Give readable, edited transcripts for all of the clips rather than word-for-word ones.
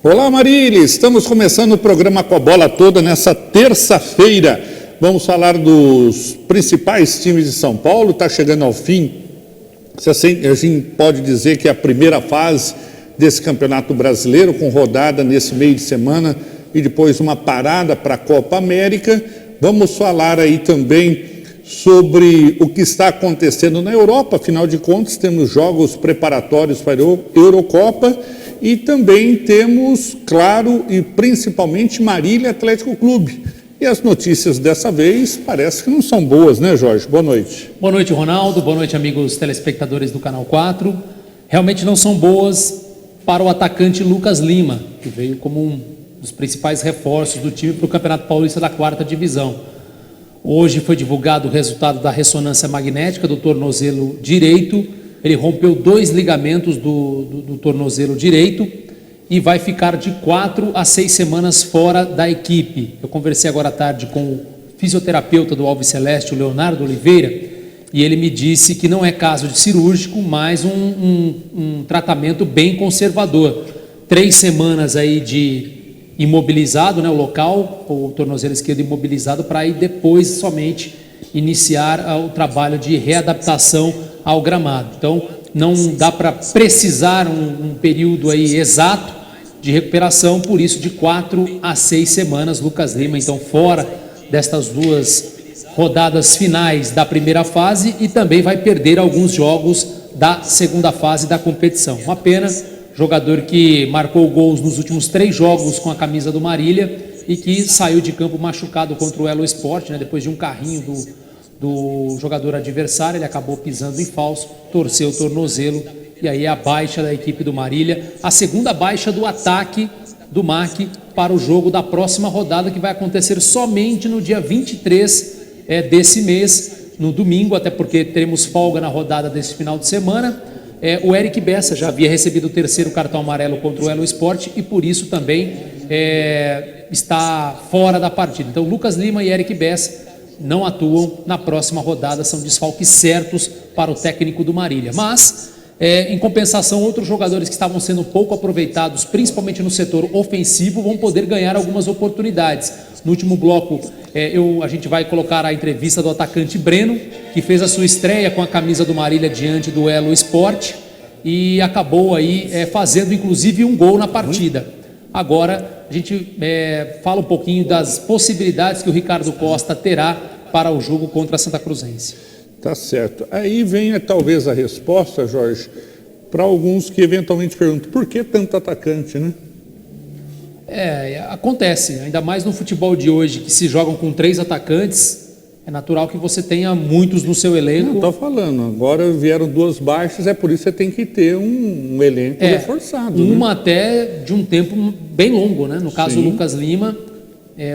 Olá, Marília, estamos começando o programa Com a Bola Toda nessa terça-feira. Vamos falar dos principais times de São Paulo, está chegando ao fim. A gente pode dizer que é a primeira fase desse Campeonato Brasileiro, com rodada nesse meio de semana e depois uma parada para a Copa América. Vamos falar aí também sobre o que está acontecendo na Europa, afinal de contas temos jogos preparatórios para a Eurocopa e também temos, claro, e principalmente Marília Atlético Clube. E as notícias dessa vez parece que não são boas, né, Jorge? Boa noite. Boa noite, Ronaldo. Boa noite, amigos telespectadores do Canal 4. Realmente não são boas para o atacante Lucas Lima, que veio como um dos principais reforços do time para o Campeonato Paulista da 4ª Divisão. Hoje foi divulgado o resultado da ressonância magnética do tornozelo direito. Ele rompeu 2 ligamentos do tornozelo direito e vai ficar de 4 a 6 semanas fora da equipe. Eu conversei agora à tarde com o fisioterapeuta do Alves Celeste, o Leonardo Oliveira, e ele me disse que não é caso de cirúrgico, mas um tratamento bem conservador. 3 semanas aí de imobilizado, né, o local, o tornozelo esquerdo imobilizado, para aí depois somente iniciar o trabalho de readaptação ao gramado. Então não dá para precisar um período aí exato de recuperação, por isso de 4 a 6 semanas. Lucas Lima então fora destas 2 rodadas finais da primeira fase e também vai perder alguns jogos da segunda fase da competição. Uma pena, jogador que marcou gols nos últimos 3 jogos com a camisa do Marília e que saiu de campo machucado contra o Elo Sport, né, depois de um carrinho do jogador adversário. Ele acabou pisando em falso, torceu o tornozelo e aí a baixa da equipe do Marília, a segunda baixa do ataque do MAC para o jogo da próxima rodada, que vai acontecer somente no dia 23 desse mês, no domingo, até porque teremos folga na rodada desse final de semana. O Eric Bessa já havia recebido o 3º cartão amarelo contra o Elo Sport e por isso também está fora da partida. Então Lucas Lima e Eric Bessa não atuam na próxima rodada, são desfalques certos para o técnico do Marília. Mas, em compensação, outros jogadores que estavam sendo pouco aproveitados, principalmente no setor ofensivo, vão poder ganhar algumas oportunidades. No último bloco, a gente vai colocar a entrevista do atacante Breno, que fez a sua estreia com a camisa do Marília diante do Elo Sport e acabou aí fazendo inclusive um gol na partida. Agora a gente fala um pouquinho das possibilidades que o Ricardo Costa terá para o jogo contra a Santa Cruzense. Tá certo. Aí vem talvez a resposta, Jorge, para alguns que eventualmente perguntam por que tanto atacante, né? Acontece, ainda mais no futebol de hoje, que se jogam com 3 atacantes, é natural que você tenha muitos no seu elenco. Não, estou falando, agora vieram 2 baixas, é por isso que você tem que ter um elenco reforçado. Uma, né? Até de um tempo bem longo, né? No caso, o Lucas Lima,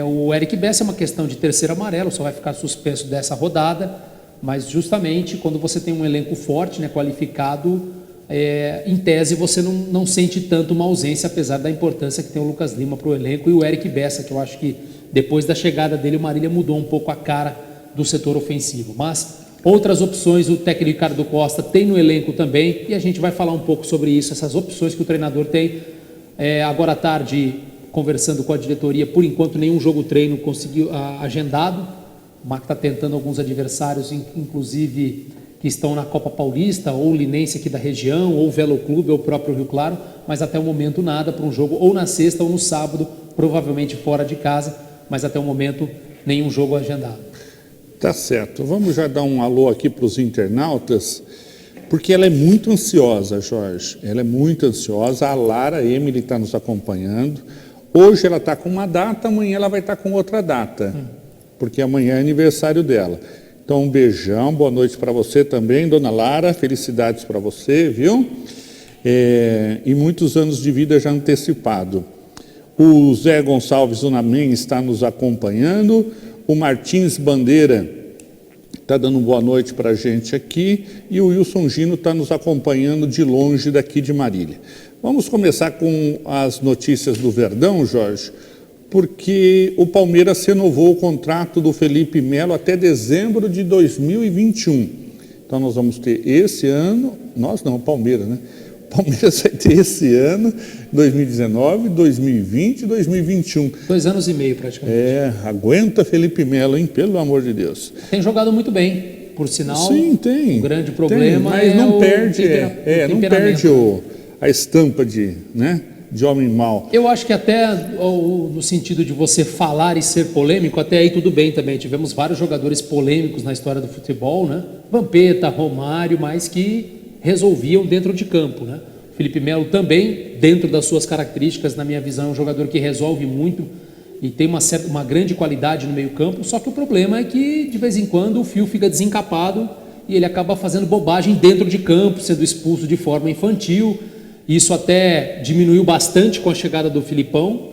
o Eric Bessa é uma questão de 3º amarelo, só vai ficar suspenso dessa rodada, mas justamente quando você tem um elenco forte, né, qualificado, em tese você não sente tanto uma ausência, apesar da importância que tem o Lucas Lima para o elenco e o Eric Bessa, que eu acho que depois da chegada dele o Marília mudou um pouco a cara do setor ofensivo. Mas outras opções o técnico Ricardo Costa tem no elenco também e a gente vai falar um pouco sobre isso, essas opções que o treinador tem. Agora à tarde, conversando com a diretoria, por enquanto nenhum jogo-treino conseguiu agendado. O MAC está tentando alguns adversários, inclusive que estão na Copa Paulista, ou o Linense aqui da região, ou o Velo Clube, ou o próprio Rio Claro, mas até o momento nada para um jogo ou na sexta ou no sábado, provavelmente fora de casa, mas até o momento nenhum jogo agendado. Tá certo. Vamos já dar um alô aqui para os internautas, porque ela é muito ansiosa, Jorge. Ela é muito ansiosa. A Lara Emily está nos acompanhando. Hoje ela está com uma data, amanhã ela vai estar com outra data, porque amanhã é aniversário dela. Então um beijão, boa noite para você também, dona Lara, felicidades para você, viu? E muitos anos de vida já antecipado. O Zé Gonçalves Unamen está nos acompanhando, o Martins Bandeira está dando boa noite para a gente aqui e o Wilson Gino está nos acompanhando de longe daqui de Marília. Vamos começar com as notícias do Verdão, Jorge, porque o Palmeiras renovou o contrato do Felipe Melo até dezembro de 2021. Então nós vamos ter esse ano, nós não, o Palmeiras, né? Palmeiras vai ter esse ano, 2019, 2020 e 2021. 2 anos e meio praticamente. Aguenta Felipe Melo, hein? Pelo amor de Deus. Tem jogado muito bem, por sinal. Sim, tem. O grande problema mas não perde, não perde temperamento. a estampa de homem mau. Eu acho que até no sentido de você falar e ser polêmico, até aí tudo bem também. Tivemos vários jogadores polêmicos na história do futebol, né? Vampeta, Romário, mas que resolviam dentro de campo, né? Felipe Melo também, dentro das suas características, na minha visão, é um jogador que resolve muito e tem uma grande qualidade no meio campo, só que o problema é que de vez em quando o fio fica desencapado e ele acaba fazendo bobagem dentro de campo, sendo expulso de forma infantil. Isso até diminuiu bastante com a chegada do Filipão,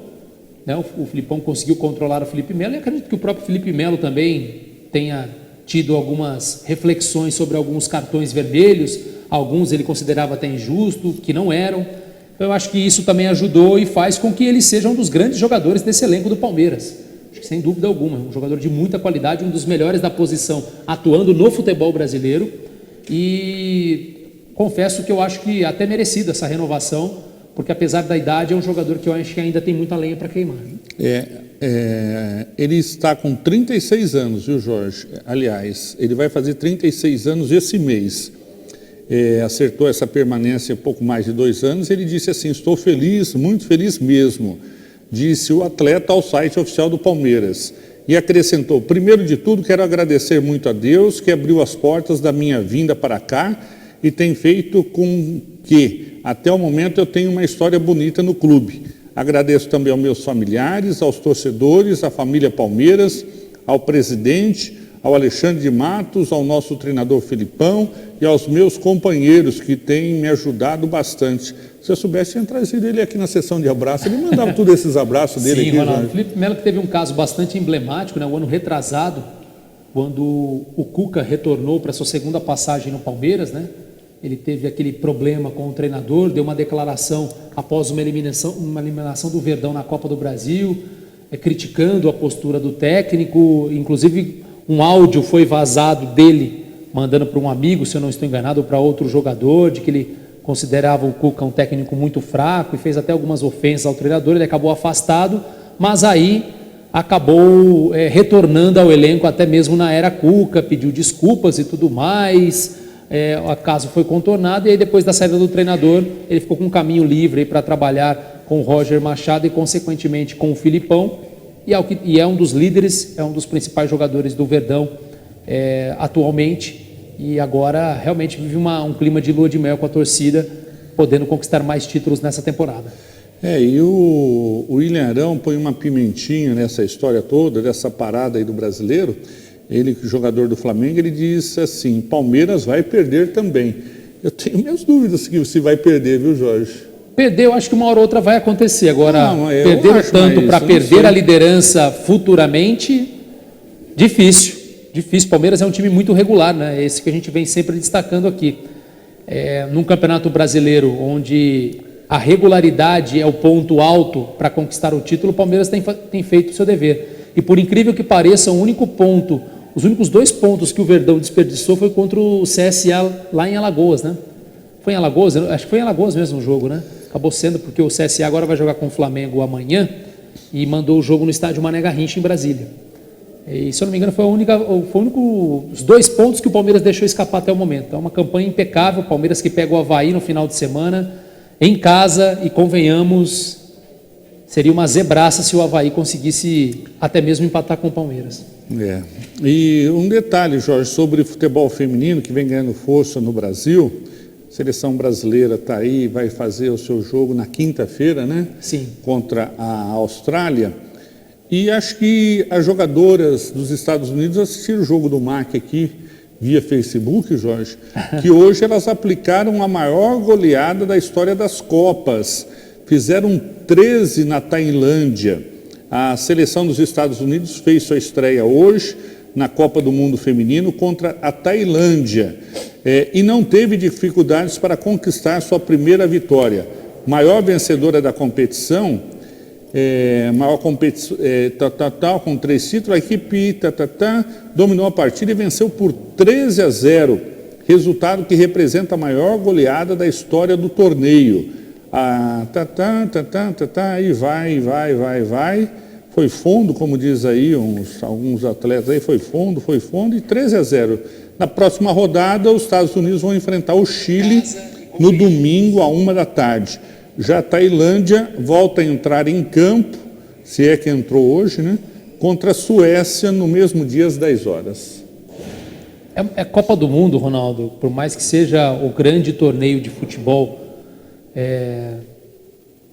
né? O Filipão conseguiu controlar o Felipe Melo e acredito que o próprio Felipe Melo também tenha tido algumas reflexões sobre alguns cartões vermelhos, alguns ele considerava até injusto, que não eram. Eu acho que isso também ajudou e faz com que ele seja um dos grandes jogadores desse elenco do Palmeiras. Acho que sem dúvida alguma, um jogador de muita qualidade, um dos melhores da posição atuando no futebol brasileiro e confesso que eu acho que até merecido essa renovação, porque apesar da idade é um jogador que eu acho que ainda tem muita lenha para queimar. Ele está com 36 anos, viu, Jorge? Aliás, ele vai fazer 36 anos esse mês. Acertou essa permanência há pouco mais de 2 anos. Ele disse assim: estou feliz, muito feliz mesmo, disse o atleta ao site oficial do Palmeiras. E acrescentou: primeiro de tudo, quero agradecer muito a Deus que abriu as portas da minha vinda para cá e tem feito com que, até o momento, eu tenho uma história bonita no clube. Agradeço também aos meus familiares, aos torcedores, à família Palmeiras, ao presidente, ao Alexandre de Matos, ao nosso treinador Filipão e aos meus companheiros que têm me ajudado bastante. Se eu soubesse, tinha trazido ele aqui na sessão de abraço, ele mandava todos esses abraços dele. Sim, aqui. Ronaldo. Felipe Melo que teve um caso bastante emblemático, né? O ano retrasado, quando o Cuca retornou para sua segunda passagem no Palmeiras, né? Ele teve aquele problema com o treinador, deu uma declaração após uma eliminação do Verdão na Copa do Brasil, criticando a postura do técnico. Inclusive um áudio foi vazado dele, mandando para um amigo, se eu não estou enganado, ou para outro jogador, de que ele considerava o Cuca um técnico muito fraco e fez até algumas ofensas ao treinador. Ele acabou afastado, mas aí acabou retornando ao elenco até mesmo na era Cuca, pediu desculpas e tudo mais. O caso foi contornado e aí depois da saída do treinador ele ficou com um caminho livre para trabalhar com o Roger Machado e consequentemente com o Filipão e é um dos líderes, é um dos principais jogadores do Verdão atualmente e agora realmente vive um clima de lua de mel com a torcida, podendo conquistar mais títulos nessa temporada. E o William Arão põe uma pimentinha nessa história toda, dessa parada aí do brasileiro. Ele, jogador do Flamengo, ele disse assim: Palmeiras vai perder também. Eu tenho minhas dúvidas se vai perder, viu, Jorge? Perder, eu acho que uma hora ou outra vai acontecer. Agora, perder tanto para perder a liderança futuramente, difícil. Palmeiras é um time muito regular, né? Esse que a gente vem sempre destacando aqui. Num campeonato brasileiro, onde a regularidade é o ponto alto para conquistar o título, o Palmeiras tem feito o seu dever. E por incrível que pareça, os únicos 2 pontos que o Verdão desperdiçou foi contra o CSA lá em Alagoas, né? Foi em Alagoas? Acho que foi em Alagoas mesmo o jogo, né? Acabou sendo porque o CSA agora vai jogar com o Flamengo amanhã e mandou o jogo no estádio Mané Garrincha em Brasília. E se eu não me engano foi os 2 pontos que o Palmeiras deixou escapar até o momento. É uma campanha impecável, o Palmeiras que pega o Avaí no final de semana, em casa, e convenhamos, seria uma zebraça se o Avaí conseguisse até mesmo empatar com o Palmeiras. E um detalhe, Jorge, sobre futebol feminino que vem ganhando força no Brasil. A seleção brasileira está aí, vai fazer o seu jogo na quinta-feira, né? Sim. Contra a Austrália. E acho que as jogadoras dos Estados Unidos assistiram o jogo do MAC aqui via Facebook, Jorge, que hoje elas aplicaram a maior goleada da história das Copas. Fizeram 13 na Tailândia. A seleção dos Estados Unidos fez sua estreia hoje na Copa do Mundo Feminino contra a Tailândia e não teve dificuldades para conquistar sua primeira vitória. Maior vencedora da competição, com 3 títulos, a equipe dominou a partida e venceu por 13-0 resultado que representa a maior goleada da história do torneio. Aí vai. Foi fundo, como diz aí alguns atletas aí, foi fundo e 13-0. Na próxima rodada, os Estados Unidos vão enfrentar o Chile no domingo, à 13h. Já a Tailândia volta a entrar em campo, se é que entrou hoje, né? Contra a Suécia no mesmo dia às 10h. É Copa do Mundo, Ronaldo, por mais que seja o grande torneio de futebol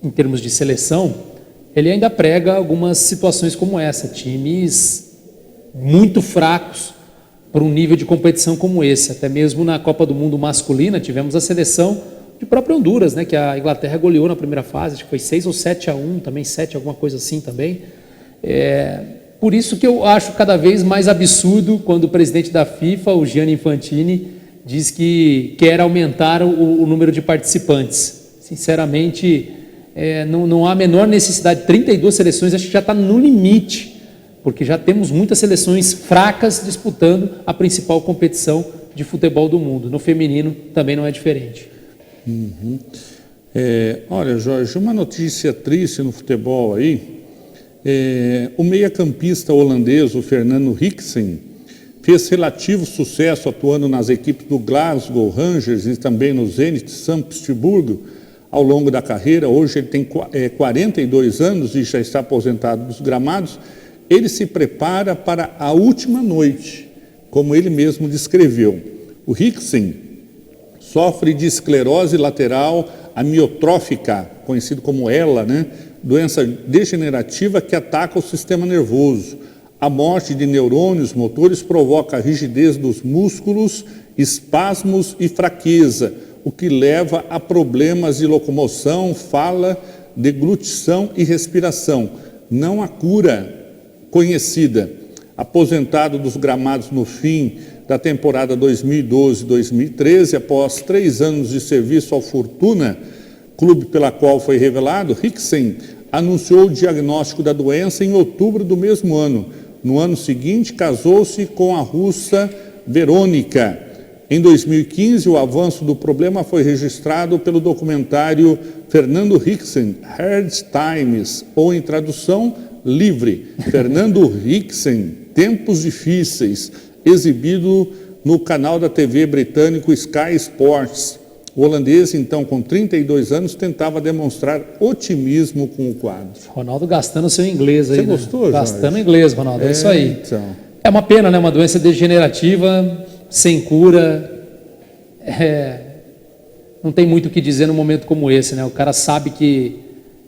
em termos de seleção, ele ainda prega algumas situações como essa, times muito fracos para um nível de competição como esse. Até mesmo na Copa do Mundo masculina tivemos a seleção de própria Honduras, né, que a Inglaterra goleou na primeira fase, acho que foi 6 ou 7-1, também 7, alguma coisa assim também. Por isso que eu acho cada vez mais absurdo quando o presidente da FIFA, o Gianni Infantini, diz que quer aumentar o número de participantes. Sinceramente, não há a menor necessidade. 32 seleções, acho que já está no limite, porque já temos muitas seleções fracas disputando a principal competição de futebol do mundo. No feminino também não é diferente. Uhum. Olha, Jorge, uma notícia triste no futebol aí. O meia-campista holandês, o Fernando Henriksen, fez relativo sucesso atuando nas equipes do Glasgow Rangers e também no Zenit São Petersburgo ao longo da carreira. Hoje ele tem 42 anos e já está aposentado dos gramados. Ele se prepara para a última noite, como ele mesmo descreveu. O Henriksen sofre de esclerose lateral amiotrófica, conhecido como ELA, né? Doença degenerativa que ataca o sistema nervoso. A morte de neurônios motores provoca rigidez dos músculos, espasmos e fraqueza, o que leva a problemas de locomoção, fala, deglutição e respiração. Não há cura conhecida. Aposentado dos gramados no fim da temporada 2012-2013, após 3 anos de serviço ao Fortuna, clube pela qual foi revelado, Henriksen anunciou o diagnóstico da doença em outubro do mesmo ano. No ano seguinte, casou-se com a russa Verônica. Em 2015, o avanço do problema foi registrado pelo documentário Fernando Henriksen, Hard Times, ou em tradução livre, Fernando Henriksen, Tempos Difíceis, exibido no canal da TV britânico Sky Sports. O holandês, então, com 32 anos, tentava demonstrar otimismo com o quadro. Ronaldo gastando seu inglês aí. Você gostou, Jorge? Gastando inglês, Ronaldo, é isso aí. Então. É uma pena, né? Uma doença degenerativa, sem cura. Não tem muito o que dizer num momento como esse, né? O cara sabe que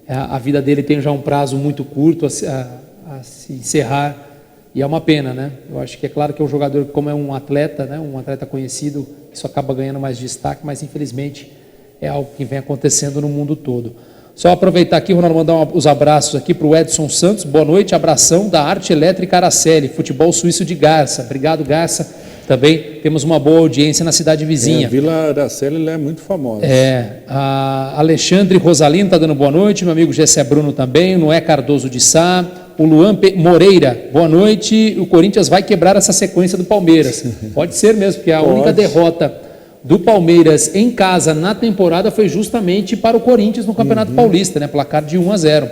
a vida dele tem já um prazo muito curto a se encerrar. E é uma pena, né? Eu acho que é claro que é um jogador, como é um atleta, né? Um atleta conhecido, isso acaba ganhando mais destaque, mas infelizmente é algo que vem acontecendo no mundo todo. Só aproveitar aqui, Ronaldo, mandar os abraços aqui para o Edson Santos. Boa noite, abração da Arte Elétrica Araceli, futebol suíço de Garça. Obrigado, Garça. Também temos uma boa audiência na cidade vizinha. A Vila Araceli é muito famosa. A Alexandre Rosalino está dando boa noite, meu amigo Gessé Bruno também, Noé Cardoso de Sá, o Luan Moreira, boa noite. O Corinthians vai quebrar essa sequência do Palmeiras. Pode ser mesmo, porque a única derrota do Palmeiras em casa na temporada foi justamente para o Corinthians no Campeonato Paulista, né? Placar de 1-0.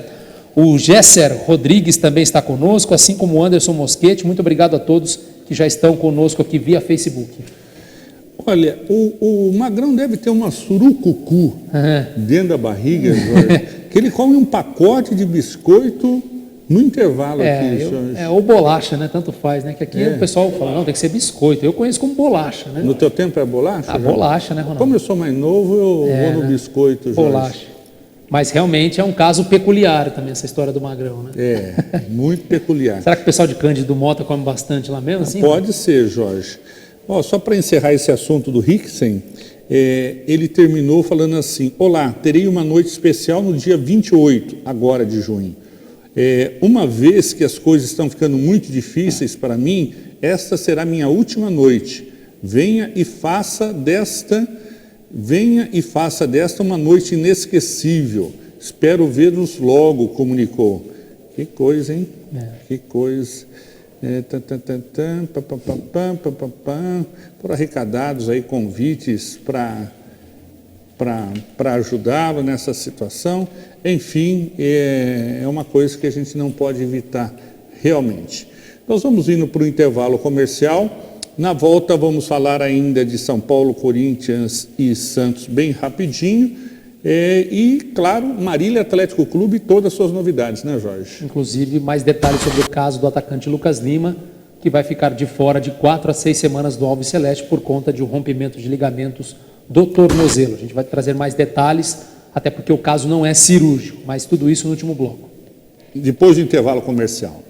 O Gesser Rodrigues também está conosco, assim como o Anderson Mosquete. Muito obrigado a todos que já estão conosco aqui via Facebook. Olha, o Magrão deve ter uma surucucu dentro da barriga, Jorge, que ele come um pacote de biscoito no intervalo aqui. Ou bolacha, né? Tanto faz, né? Que aqui o pessoal fala, não, tem que ser biscoito. Eu conheço como bolacha, né? No teu tempo é bolacha? Bolacha, né, Ronaldo? Como eu sou mais novo, eu vou no biscoito, Jorge. Bolacha. Mas realmente é um caso peculiar também, essa história do Magrão, né? Muito peculiar. Será que o pessoal de Cândido Mota come bastante lá mesmo? Assim? Pode ser, Jorge. Só para encerrar esse assunto do Henriksen, ele terminou falando assim: olá, terei uma noite especial no dia 28, agora de junho. Uma vez que as coisas estão ficando muito difíceis para mim, esta será minha última noite. Venha e faça desta uma noite inesquecível. Espero vê-los logo, comunicou. Que coisa, hein? Que coisa. Foram arrecadados aí convites para ajudá-lo nessa situação. Enfim, é uma coisa que a gente não pode evitar realmente. Nós vamos indo para o intervalo comercial. Na volta vamos falar ainda de São Paulo, Corinthians e Santos bem rapidinho. E, claro, Marília Atlético Clube e todas as suas novidades, né, Jorge? Inclusive, mais detalhes sobre o caso do atacante Lucas Lima, que vai ficar de fora de 4 a 6 semanas do Alves Celeste por conta de um rompimento de ligamentos do tornozelo. A gente vai trazer mais detalhes, até porque o caso não é cirúrgico, mas tudo isso no último bloco. Depois do intervalo comercial.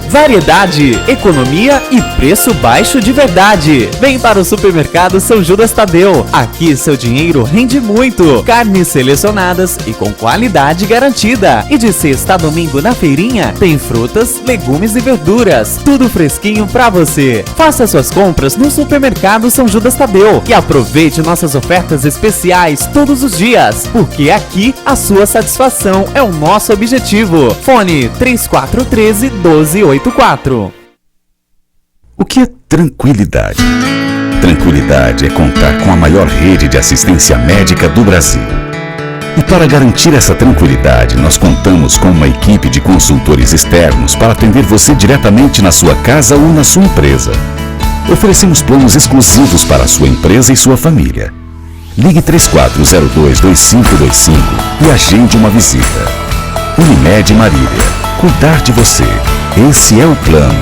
Variedade, economia e preço baixo de verdade. Vem para o Supermercado São Judas Tadeu. Aqui seu dinheiro rende muito. Carnes selecionadas e com qualidade garantida. E de sexta a domingo na feirinha tem frutas, legumes e verduras. Tudo fresquinho para você. Faça suas compras no Supermercado São Judas Tadeu e aproveite nossas ofertas especiais todos os dias, porque aqui a sua satisfação é o nosso objetivo. Fone 3413-1284. O que é tranquilidade? Tranquilidade é contar com a maior rede de assistência médica do Brasil. E para garantir essa tranquilidade, nós contamos com uma equipe de consultores externos para atender você diretamente na sua casa ou na sua empresa. Oferecemos planos exclusivos para a sua empresa e sua família. Ligue 3402-2525 e agende uma visita. Unimed Marília. Cuidar de você. Esse é o plano.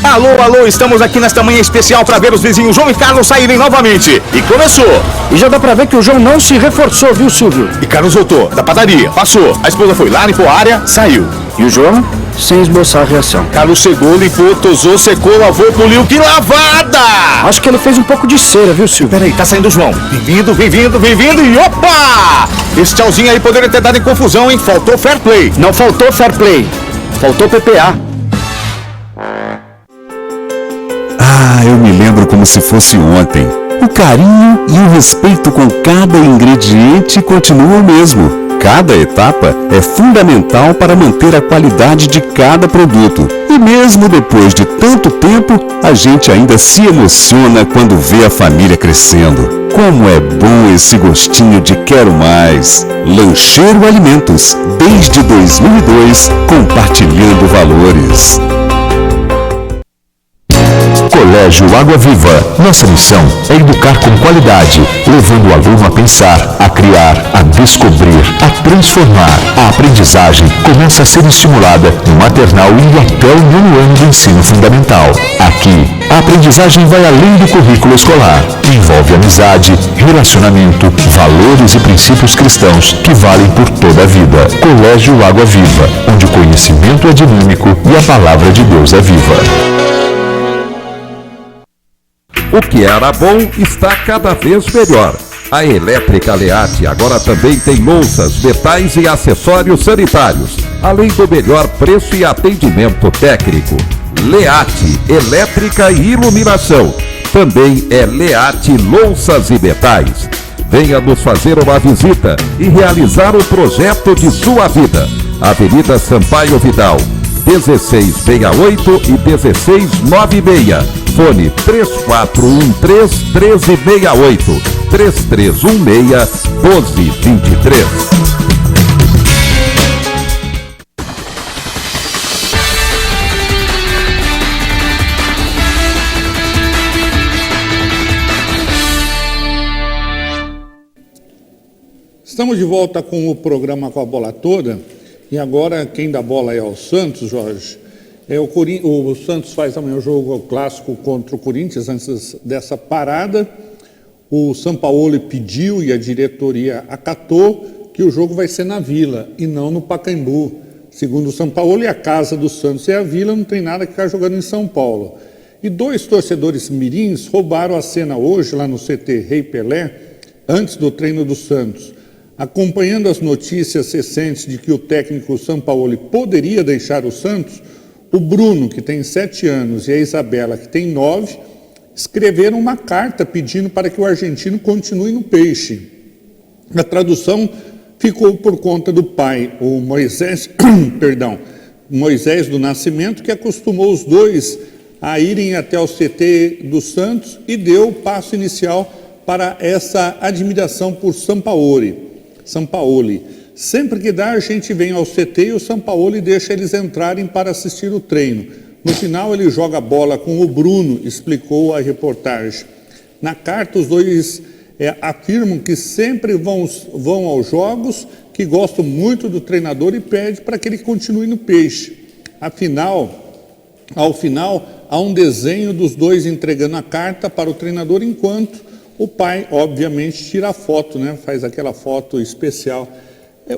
Alô, estamos aqui nesta manhã especial para ver os vizinhos João e Carlos saírem novamente. E começou. E já dá pra ver que o João não se reforçou, viu, Silvio? E Carlos voltou, da padaria, passou. A esposa foi lá, limpou a área, saiu. E o João, sem esboçar a reação. Carlos chegou, limpou, tosou, secou, lavou, poliu. Que lavada! Acho que ele fez um pouco de cera, viu, Silvio? Peraí, tá saindo o João. Bem-vindo e opa! Esse tchauzinho aí poderia ter dado em confusão, hein? Faltou fair play. Não faltou fair play, faltou PPA. Ah, eu me lembro como se fosse ontem. O carinho e o respeito com cada ingrediente continuam o mesmo. Cada etapa é fundamental para manter a qualidade de cada produto. E mesmo depois de tanto tempo, a gente ainda se emociona quando vê a família crescendo. Como é bom esse gostinho de quero mais. Lancheiro Alimentos, desde 2002, compartilhando valores. Colégio Água Viva. Nossa missão é educar com qualidade, levando o aluno a pensar, a criar, a descobrir, a transformar. A aprendizagem começa a ser estimulada no maternal e até o 9º ano do ensino fundamental. Aqui, a aprendizagem vai além do currículo escolar. Envolve amizade, relacionamento, valores e princípios cristãos que valem por toda a vida. Colégio Água Viva, onde o conhecimento é dinâmico e a palavra de Deus é viva. O que era bom está cada vez melhor. A Elétrica Leate agora também tem louças, metais e acessórios sanitários, além do melhor preço e atendimento técnico. Leate, elétrica e iluminação. Também é Leate Louças e Metais. Venha nos fazer uma visita e realizar o projeto de sua vida. Avenida Sampaio Vidal, 1668 e 1696. Fone 3413-1368, 3316-1223. Estamos de volta com o programa Com a Bola Toda. E agora quem dá bola é o Santos, Jorge. O Santos faz amanhã o jogo clássico contra o Corinthians. Antes dessa parada, o Sampaoli pediu e a diretoria acatou que o jogo vai ser na Vila e não no Pacaembu. Segundo o Sampaoli, a casa do Santos é a Vila, não tem nada que ficar jogando em São Paulo. E 2 torcedores mirins roubaram a cena hoje lá no CT Rei Pelé, antes do treino do Santos. Acompanhando as notícias recentes de que o técnico Sampaoli poderia deixar o Santos, O Bruno, que tem 7 anos, e a Isabela, que tem 9, escreveram uma carta pedindo para que o argentino continue no Peixe. A tradução ficou por conta do pai, o Moisés, Moisés do Nascimento, que acostumou os dois a irem até o CT do Santos e deu o passo inicial para essa admiração por Sampaoli. Sempre que dá, a gente vem ao CT e o Sampaoli deixa eles entrarem para assistir o treino. No final, ele joga bola com o Bruno, explicou a reportagem. Na carta, os dois afirmam que sempre vão aos jogos, que gostam muito do treinador e pedem para que ele continue no Peixe. Ao final, há um desenho dos dois entregando a carta para o treinador, enquanto o pai, obviamente, tira a foto, né? Faz aquela foto especial.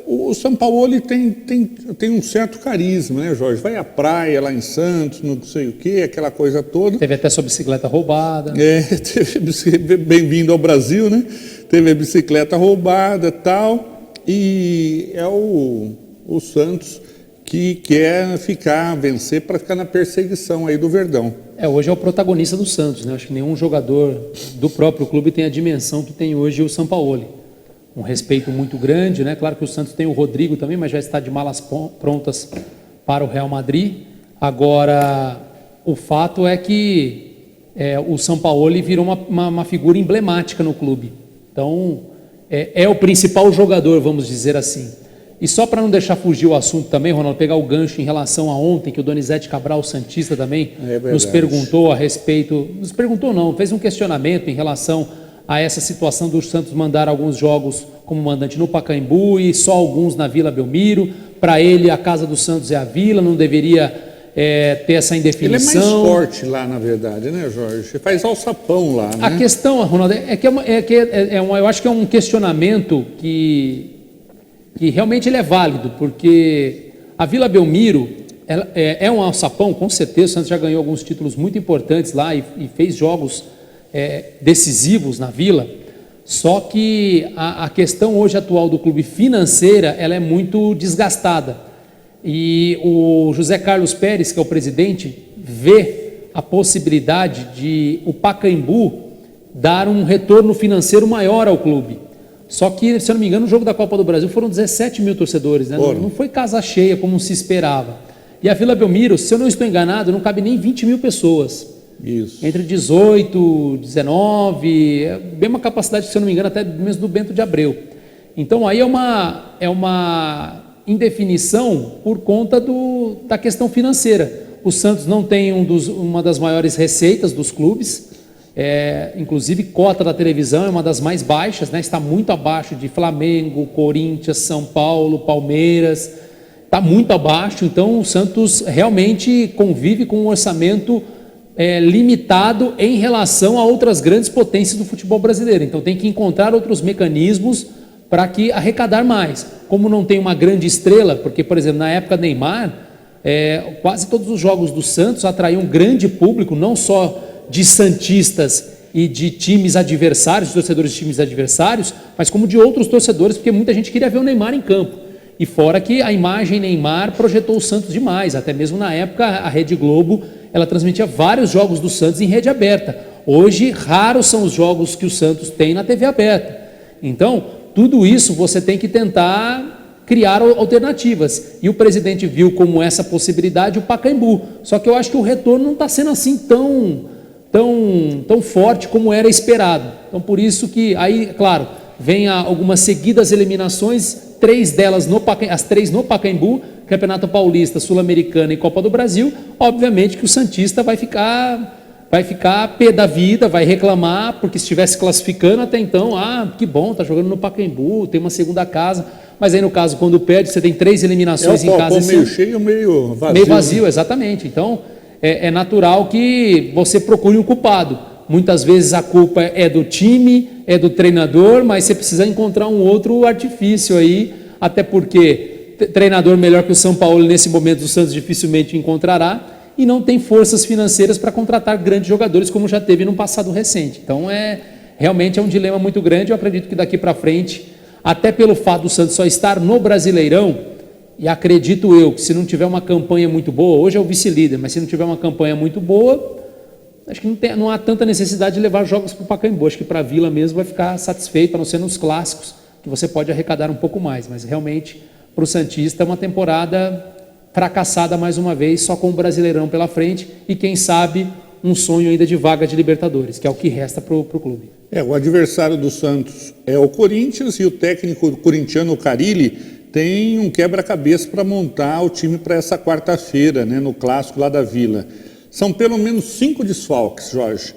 O Sampaoli tem um certo carisma, né, Jorge? Vai à praia lá em Santos, não sei o quê, aquela coisa toda. Teve até sua bicicleta roubada. Bem-vindo ao Brasil, né? Teve a bicicleta roubada e tal. E é o Santos que quer vencer para ficar na perseguição aí do Verdão. Hoje é o protagonista do Santos, né? Acho que nenhum jogador do próprio clube tem a dimensão que tem hoje o Sampaoli. Um respeito muito grande, né? Claro que o Santos tem o Rodrigo também, mas já está de malas prontas para o Real Madrid. Agora, o fato é que o Sampaoli virou uma figura emblemática no clube. Então, é o principal jogador, vamos dizer assim. E só para não deixar fugir o assunto também, Ronaldo, pegar o gancho em relação a ontem, que o Donizete Cabral, o santista também, nos perguntou a respeito... Nos perguntou não, fez um questionamento em relação a essa situação do Santos mandar alguns jogos como mandante no Pacaembu e só alguns na Vila Belmiro. Para ele, a casa do Santos é a Vila, não deveria ter essa indefinição. Ele é mais forte lá, na verdade, né, Jorge? Você faz alçapão lá, né? A questão, Ronaldo, eu acho que é um questionamento que realmente ele é válido, porque a Vila Belmiro é um alçapão, com certeza. O Santos já ganhou alguns títulos muito importantes lá e fez jogos decisivos na Vila, só que a questão hoje atual do clube financeira, ela é muito desgastada, e o José Carlos Pérez, que é o presidente, vê a possibilidade de o Pacaembu dar um retorno financeiro maior ao clube. Só que, se eu não me engano, no jogo da Copa do Brasil foram 17 mil torcedores, né? Não foi casa cheia como se esperava. E a Vila Belmiro, se eu não estou enganado, não cabe nem 20 mil pessoas. Isso. Entre 18, 19, mesma capacidade, se eu não me engano, até mesmo do Bento de Abreu. Então aí é uma indefinição por conta da questão financeira. O Santos não tem uma das maiores receitas dos clubes, inclusive cota da televisão é uma das mais baixas, né? Está muito abaixo de Flamengo, Corinthians, São Paulo, Palmeiras, está muito abaixo. Então o Santos realmente convive com um orçamento limitado em relação a outras grandes potências do futebol brasileiro. Então tem que encontrar outros mecanismos para que arrecadar mais. Como não tem uma grande estrela, porque, por exemplo, na época do Neymar, quase todos os jogos do Santos atraíam um grande público, não só de santistas e de times adversários, de torcedores de times adversários, mas como de outros torcedores, porque muita gente queria ver o Neymar em campo. E fora que a imagem Neymar projetou o Santos demais, até mesmo na época a Rede Globo, ela transmitia vários jogos do Santos em rede aberta. Hoje, raros são os jogos que o Santos tem na TV aberta. Então, tudo isso você tem que tentar criar alternativas. E o presidente viu como essa possibilidade o Pacaembu. Só que eu acho que o retorno não está sendo assim tão forte como era esperado. Então, por isso que, aí, claro, vem algumas seguidas eliminações, as três no Pacaembu, Campeonato Paulista, Sul-Americana e Copa do Brasil. Obviamente que o santista vai ficar pé da vida, vai reclamar, porque se estivesse classificando até então, que bom, tá jogando no Pacaembu, tem uma segunda casa. Mas aí no caso, quando perde, você tem 3 eliminações em casa. Meio cheio, meio vazio. Meio vazio, exatamente. Então, é natural que você procure um culpado. Muitas vezes a culpa é do time, é do treinador, mas você precisa encontrar um outro artifício aí, até porque treinador melhor que o São Paulo nesse momento o Santos dificilmente encontrará, e não tem forças financeiras para contratar grandes jogadores como já teve no passado recente. Então realmente é um dilema muito grande. Eu acredito que daqui para frente, até pelo fato do Santos só estar no Brasileirão e acredito eu que se não tiver uma campanha muito boa, hoje é o vice-líder, mas se não tiver uma campanha muito boa, acho que não há tanta necessidade de levar jogos para o Pacaembu. Acho que para a Vila mesmo vai ficar satisfeito, a não ser nos clássicos, que você pode arrecadar um pouco mais. Mas realmente, para o Santista, é uma temporada fracassada mais uma vez, só com o Brasileirão pela frente e, quem sabe, um sonho ainda de vaga de Libertadores, que é o que resta para o clube. O adversário do Santos é o Corinthians e o técnico corintiano, o Carille, tem um quebra-cabeça para montar o time para essa quarta-feira, né, no clássico lá da Vila. São pelo menos 5 desfalques, Jorge.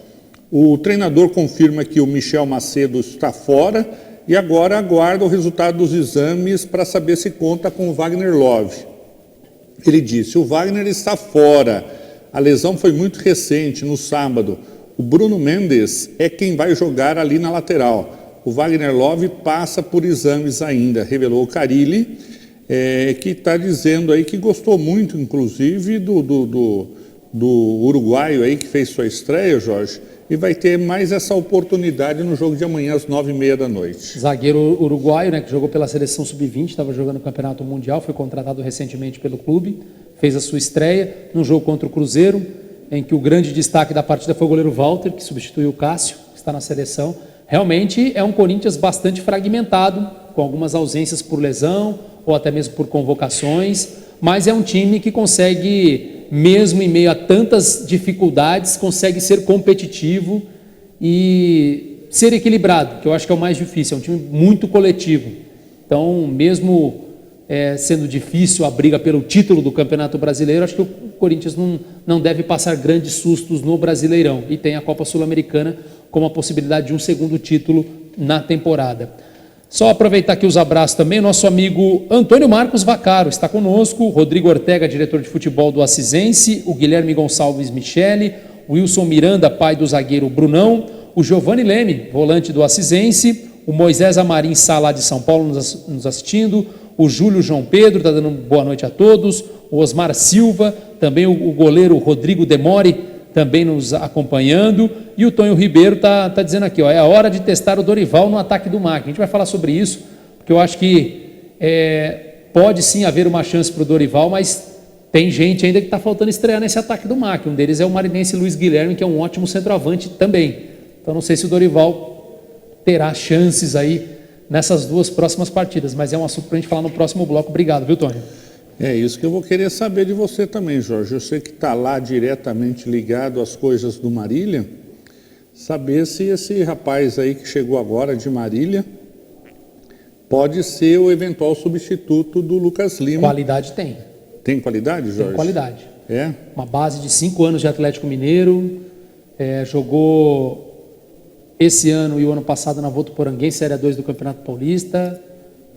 O treinador confirma que o Michel Macedo está fora e agora aguarda o resultado dos exames para saber se conta com o Wagner Love. Ele disse: o Wagner está fora, a lesão foi muito recente, no sábado. O Bruno Mendes é quem vai jogar ali na lateral. O Wagner Love passa por exames ainda, revelou o Carille, que está dizendo aí que gostou muito, inclusive, do uruguaio aí que fez sua estreia, Jorge, e vai ter mais essa oportunidade no jogo de amanhã às 9h30 da noite. Zagueiro uruguaio, né, que jogou pela seleção sub-20, estava jogando no Campeonato Mundial, foi contratado recentemente pelo clube, fez a sua estreia no jogo contra o Cruzeiro, em que o grande destaque da partida foi o goleiro Walter, que substituiu o Cássio, que está na seleção. Realmente é um Corinthians bastante fragmentado, com algumas ausências por lesão ou até mesmo por convocações, mas é um time que consegue, mesmo em meio a tantas dificuldades, consegue ser competitivo e ser equilibrado, que eu acho que é o mais difícil. É um time muito coletivo. Então, mesmo sendo difícil a briga pelo título do Campeonato Brasileiro, acho que o Corinthians não deve passar grandes sustos no Brasileirão. E tem a Copa Sul-Americana como a possibilidade de um segundo título na temporada. Só aproveitar aqui os abraços também, nosso amigo Antônio Marcos Vaccaro está conosco, Rodrigo Ortega, diretor de futebol do Assisense, o Guilherme Gonçalves Michele, o Wilson Miranda, pai do zagueiro Brunão, o Giovanni Leme, volante do Assisense, o Moisés Amarim Sá, de São Paulo, nos assistindo, o Júlio João Pedro, está dando boa noite a todos, o Osmar Silva, também o goleiro Rodrigo Demore, também nos acompanhando, e o Tonho Ribeiro está dizendo aqui, é a hora de testar o Dorival no ataque do MAC. A gente vai falar sobre isso, porque eu acho que pode sim haver uma chance para o Dorival, mas tem gente ainda que está faltando estrear nesse ataque do MAC. Um deles é o marinense Luiz Guilherme, que é um ótimo centroavante também. Então não sei se o Dorival terá chances aí nessas duas próximas partidas, mas é um assunto para a gente falar no próximo bloco. Obrigado, viu, Tonho? É isso que eu vou querer saber de você também, Jorge. Eu sei que está lá diretamente ligado às coisas do Marília, saber se esse rapaz aí que chegou agora de Marília pode ser o eventual substituto do Lucas Lima. Qualidade tem. Tem qualidade, Jorge? Tem qualidade. É? Uma base de 5 anos de Atlético Mineiro, jogou esse ano e o ano passado na Votuporanga, Série 2 do Campeonato Paulista.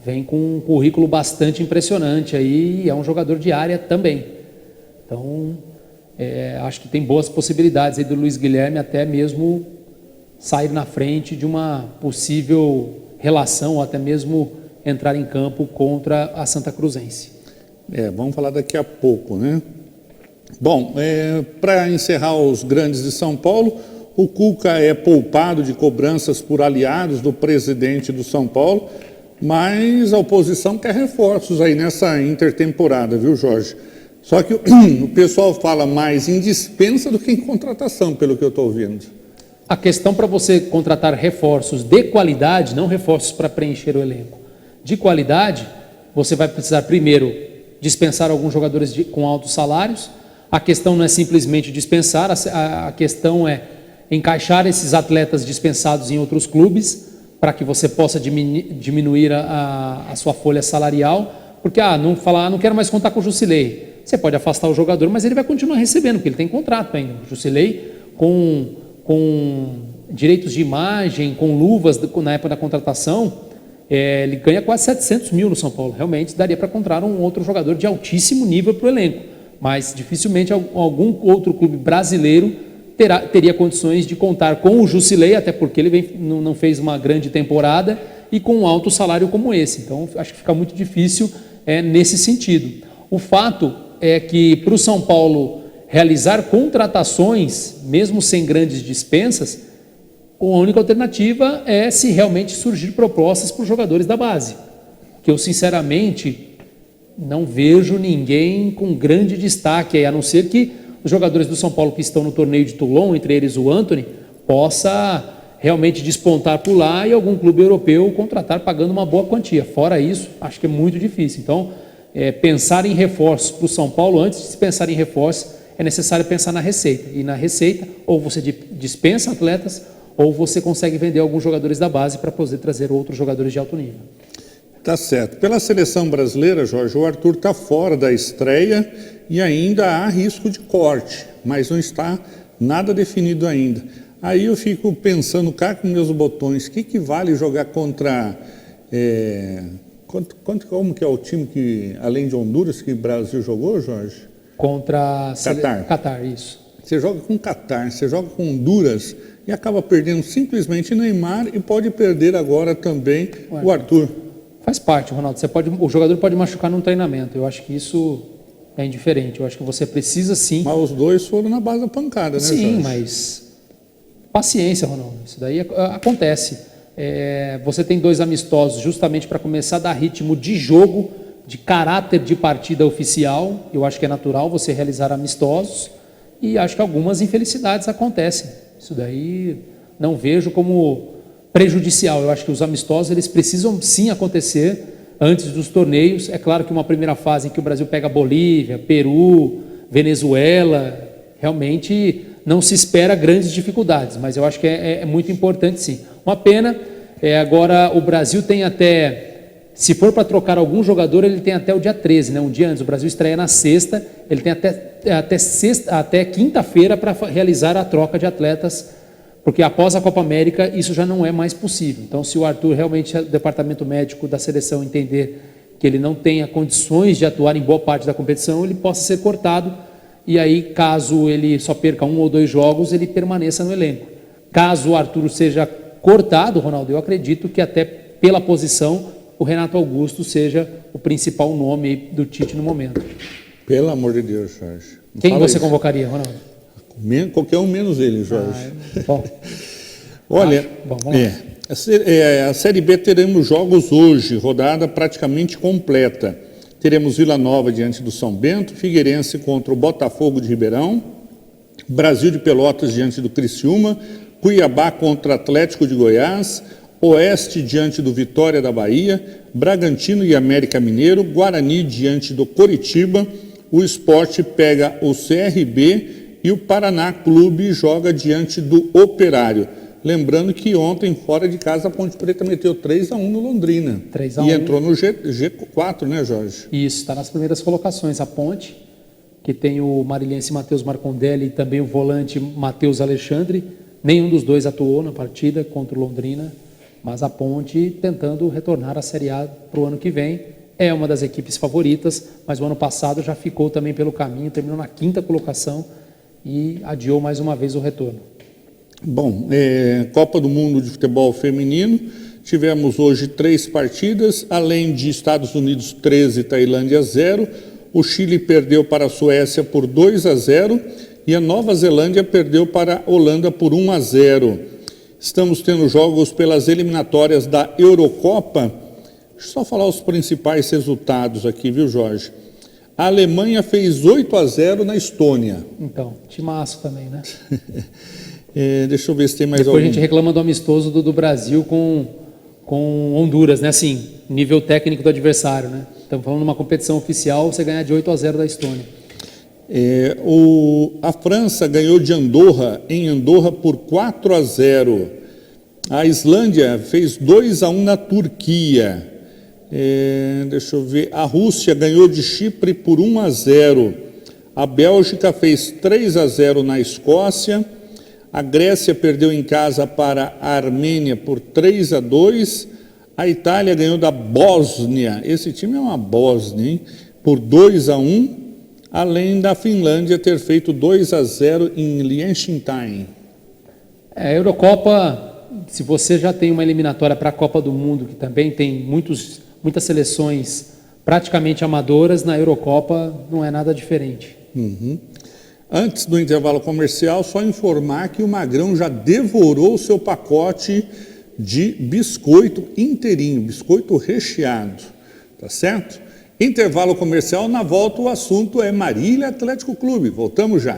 Vem com um currículo bastante impressionante aí, e é um jogador de área também. Então, acho que tem boas possibilidades aí do Luiz Guilherme até mesmo sair na frente de uma possível relação ou até mesmo entrar em campo contra a Santa Cruzense. Vamos falar daqui a pouco, né? Bom, para encerrar os grandes de São Paulo, o Cuca é poupado de cobranças por aliados do presidente do São Paulo, mas a oposição quer reforços aí nessa intertemporada, viu, Jorge? Só que o pessoal fala mais em dispensa do que em contratação, pelo que eu estou ouvindo. A questão para você contratar reforços de qualidade, não reforços para preencher o elenco, de qualidade, você vai precisar primeiro dispensar alguns jogadores com altos salários. A questão não é simplesmente dispensar, a questão é encaixar esses atletas dispensados em outros clubes, para que você possa diminuir a sua folha salarial, porque não quero mais contar com o Jusilei. Você pode afastar o jogador, mas ele vai continuar recebendo, porque ele tem contrato ainda. O Jusilei, com direitos de imagem, com luvas na época da contratação, ele ganha quase 700 mil no São Paulo. Realmente daria para contratar um outro jogador de altíssimo nível para o elenco, mas dificilmente algum outro clube brasileiro teria condições de contar com o Jusilei, até porque ele não fez uma grande temporada e com um alto salário como esse. Então, acho que fica muito difícil nesse sentido. O fato é que para o São Paulo realizar contratações, mesmo sem grandes dispensas, a única alternativa é se realmente surgir propostas para os jogadores da base. Que eu, sinceramente, não vejo ninguém com grande destaque aí, a não ser que os jogadores do São Paulo que estão no torneio de Toulon, entre eles o Antony, possa realmente despontar por lá e algum clube europeu contratar pagando uma boa quantia. Fora isso, acho que é muito difícil. Então, pensar em reforços para o São Paulo, antes de se pensar em reforços, é necessário pensar na receita. E na receita, ou você dispensa atletas, ou você consegue vender alguns jogadores da base para poder trazer outros jogadores de alto nível. Tá certo. Pela seleção brasileira, Jorge, o Arthur está fora da estreia e ainda há risco de corte, mas não está nada definido ainda. Aí eu fico pensando cá com meus botões, o que vale jogar contra... como que é o time que, além de Honduras, que o Brasil jogou, Jorge? Contra Catar. Catar, isso. Você joga com Catar, você joga com Honduras e acaba perdendo simplesmente Neymar e pode perder agora também o Arthur. Faz parte, Ronaldo. O jogador pode machucar num treinamento. Eu acho que isso é indiferente. Eu acho que você precisa sim... Mas os dois foram na base da pancada, né, Sim, Jorge? mas paciência, Ronaldo. Isso daí acontece. Você tem 2 amistosos justamente para começar a dar ritmo de jogo, de caráter de partida oficial. Eu acho que é natural você realizar amistosos e acho que algumas infelicidades acontecem. Isso daí não vejo como prejudicial. Eu acho que os amistosos eles precisam sim acontecer antes dos torneios. É claro que uma primeira fase em que o Brasil pega Bolívia, Peru, Venezuela, realmente não se espera grandes dificuldades, mas eu acho que é muito importante sim. Uma pena, agora o Brasil tem até, se for para trocar algum jogador, ele tem até o dia 13, né? Um dia antes, o Brasil estreia na sexta, ele tem até quinta-feira para realizar a troca de atletas, porque após a Copa América isso já não é mais possível. Então, se o Arthur realmente, o departamento médico da seleção entender que ele não tenha condições de atuar em boa parte da competição, ele possa ser cortado, e aí, caso ele só perca 1 ou 2 jogos, ele permaneça no elenco. Caso o Arthur seja cortado, Ronaldo, eu acredito que até pela posição, o Renato Augusto seja o principal nome do Tite no momento. Pelo amor de Deus, Jorge. Quem você convocaria, Ronaldo? Qualquer um menos ele, Jorge. Bom. Olha, Bom, vamos lá. a Série B teremos jogos hoje, rodada praticamente completa. Teremos Vila Nova diante do São Bento, Figueirense contra o Botafogo de Ribeirão, Brasil de Pelotas diante do Criciúma, Cuiabá contra Atlético de Goiás, Oeste diante do Vitória da Bahia, Bragantino e América Mineiro, Guarani diante do Coritiba, o Sport pega o CRB e o Paraná Clube joga diante do Operário. Lembrando que ontem, fora de casa, a Ponte Preta meteu 3-1 no Londrina. 3-1. E entrou no G4, né, Jorge? Isso, está nas primeiras colocações. A Ponte, que tem o mariliense Matheus Marcondelli e também o volante Matheus Alexandre. Nenhum dos dois atuou na partida contra o Londrina, mas a Ponte tentando retornar à Série A para o ano que vem. É uma das equipes favoritas, mas o ano passado já ficou também pelo caminho, terminou na 5ª colocação e adiou mais uma vez o retorno. Bom, Copa do Mundo de Futebol Feminino, tivemos hoje 3 partidas, além de Estados Unidos 13, Tailândia 0, o Chile perdeu para a Suécia por 2-0 e a Nova Zelândia perdeu para a Holanda por 1-0. Estamos tendo jogos pelas eliminatórias da Eurocopa. Deixa eu só falar os principais resultados aqui, viu, Jorge? A Alemanha fez 8-0 na Estônia. Então, timaço também, né? Deixa eu ver se tem mais Depois algum. a gente reclama do amistoso do Brasil com Honduras, né? Assim, nível técnico do adversário, né? Estamos falando de uma competição oficial, você ganhar de 8-0 da Estônia. A França ganhou de Andorra, em Andorra, por 4-0. A Islândia fez 2-1 na Turquia. Deixa eu ver. A Rússia ganhou de Chipre por 1-0. A Bélgica fez 3-0 na Escócia. A Grécia perdeu em casa para a Armênia por 3-2. A Itália ganhou da Bósnia. Esse time é uma Bósnia, hein? Por 2-1. Além da Finlândia ter feito 2-0 em Liechtenstein. A Eurocopa, se você já tem uma eliminatória para a Copa do Mundo, que também tem muitas seleções praticamente amadoras, na Eurocopa não é nada diferente. Uhum. Antes do intervalo comercial, só informar que o Magrão já devorou o seu pacote de biscoito inteirinho, biscoito recheado, tá certo? Intervalo comercial, na volta o assunto é Marília Atlético Clube. Voltamos já.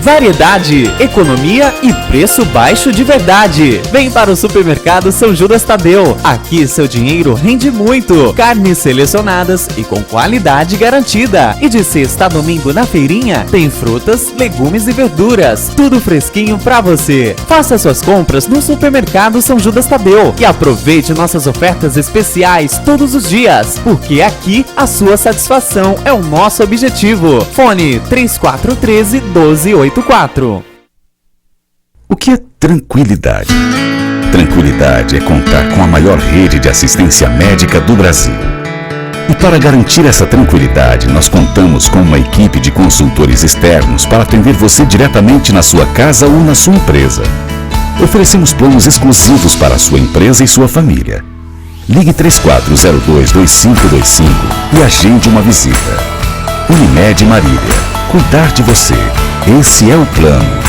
Variedade, economia e preço baixo de verdade. Vem para o Supermercado São Judas Tadeu. Aqui seu dinheiro rende muito. Carnes selecionadas e com qualidade garantida. E de sexta a domingo na feirinha tem frutas, legumes e verduras. Tudo fresquinho pra você. Faça suas compras no Supermercado São Judas Tadeu e aproveite nossas ofertas especiais todos os dias, porque aqui a sua satisfação é o nosso objetivo. Fone 3413-1284. O que é tranquilidade? Tranquilidade é contar com a maior rede de assistência médica do Brasil. E para garantir essa tranquilidade, nós contamos com uma equipe de consultores externos para atender você diretamente na sua casa ou na sua empresa. Oferecemos planos exclusivos para a sua empresa e sua família. Ligue 3402-2525 e agende uma visita. Unimed Marília. Cuidar de você. Esse é o plano.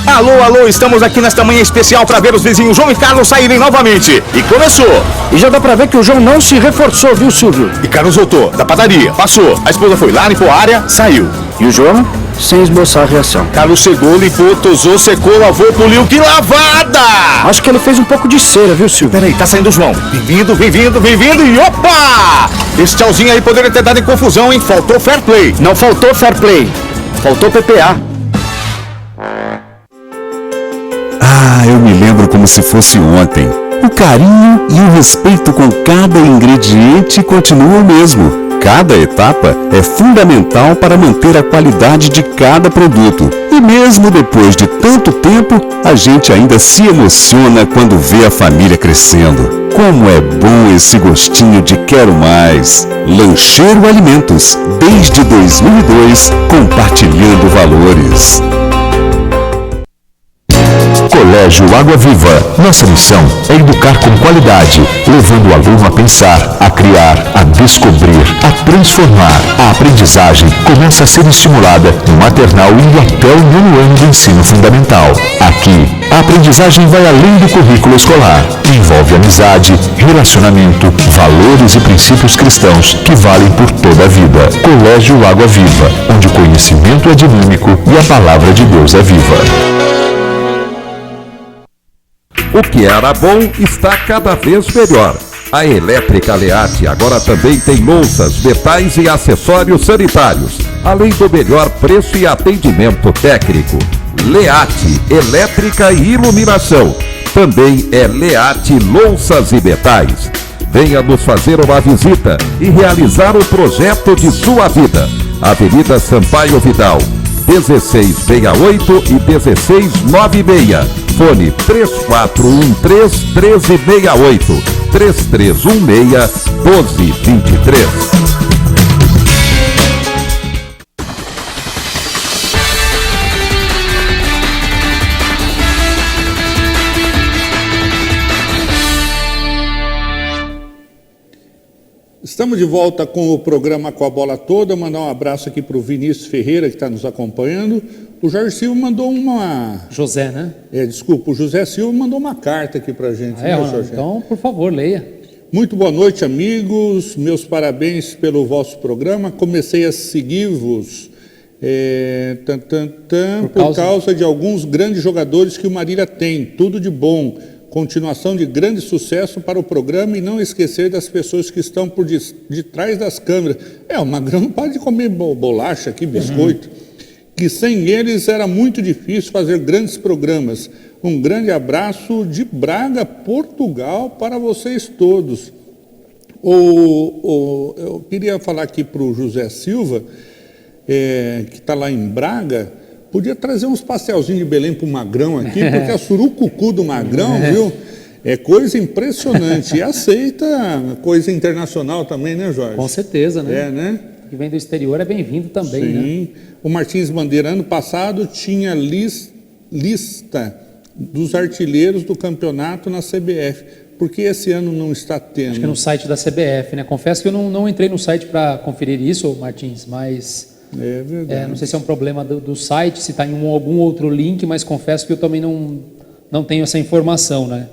Alô, alô, estamos aqui nesta manhã especial para ver os vizinhos João e Carlos saírem novamente. E começou. E já dá pra ver que o João não se reforçou, viu, Silvio? E Carlos voltou, da padaria, passou. A esposa foi lá, limpou a área, saiu. E o João, sem esboçar a reação. Carlos chegou, limpou, tosou, secou, lavou, poliu. Que lavada! Acho que ele fez um pouco de cera, viu, Silvio? Peraí, tá saindo o João. Bem-vindo, bem-vindo, bem-vindo e opa! Esse tchauzinho aí poderia ter dado em confusão, hein? Faltou fair play. Não faltou fair play. Faltou PPA. Ah, eu me lembro como se fosse ontem. O carinho e o respeito com cada ingrediente continuam o mesmo. Cada etapa é fundamental para manter a qualidade de cada produto. E mesmo depois de tanto tempo, a gente ainda se emociona quando vê a família crescendo. Como é bom esse gostinho de quero mais. Lancheiro Alimentos, desde 2002, compartilhando valores. Colégio Água Viva. Nossa missão é educar com qualidade, levando o aluno a pensar, a criar, a descobrir, a transformar. A aprendizagem começa a ser estimulada no maternal e até o 9º ano do ensino fundamental. Aqui, a aprendizagem vai além do currículo escolar. Envolve amizade, relacionamento, valores e princípios cristãos que valem por toda a vida. Colégio Água Viva, onde o conhecimento é dinâmico e a palavra de Deus é viva. O que era bom está cada vez melhor. A Elétrica Learte agora também tem louças, metais e acessórios sanitários, além do melhor preço e atendimento técnico. Learte, elétrica e iluminação. Também é Learte Louças e Metais. Venha nos fazer uma visita e realizar o projeto de sua vida. Avenida Sampaio Vidal, 1668 e 1696. Fone 3413-1368, 3316-1223. Estamos de volta com o programa Com a Bola Toda. Mandar um abraço aqui para o Vinícius Ferreira, que está nos acompanhando. O Jorge Silva mandou uma... José, né? Desculpa, o José Silva mandou uma carta aqui para a gente. Jorge? Então, por favor, leia. Muito boa noite, amigos. Meus parabéns pelo vosso programa. Comecei a seguir-vos por causa de alguns grandes jogadores que o Marília tem. Tudo de bom. Continuação de grande sucesso para o programa e não esquecer das pessoas que estão por de trás das câmeras. O Magrão não para de comer bolacha aqui, biscoito. Que sem eles era muito difícil fazer grandes programas. Um grande abraço de Braga, Portugal, para vocês todos. Eu queria falar aqui para o José Silva, que está lá em Braga, podia trazer uns pastelzinhos de Belém para o Magrão aqui, porque a surucucu do Magrão, viu? É coisa impressionante. E aceita coisa internacional também, né, Jorge? Com certeza, né? Né? O que vem do exterior é bem-vindo também, Sim. né? O Martins Bandeira, ano passado, tinha lista dos artilheiros do campeonato na CBF. Por que esse ano não está tendo? Acho que no site da CBF, né? Confesso que eu não entrei no site para conferir isso, Martins, mas É verdade. não sei se é um problema do site, se está em algum outro link, mas confesso que eu também não tenho essa informação, né?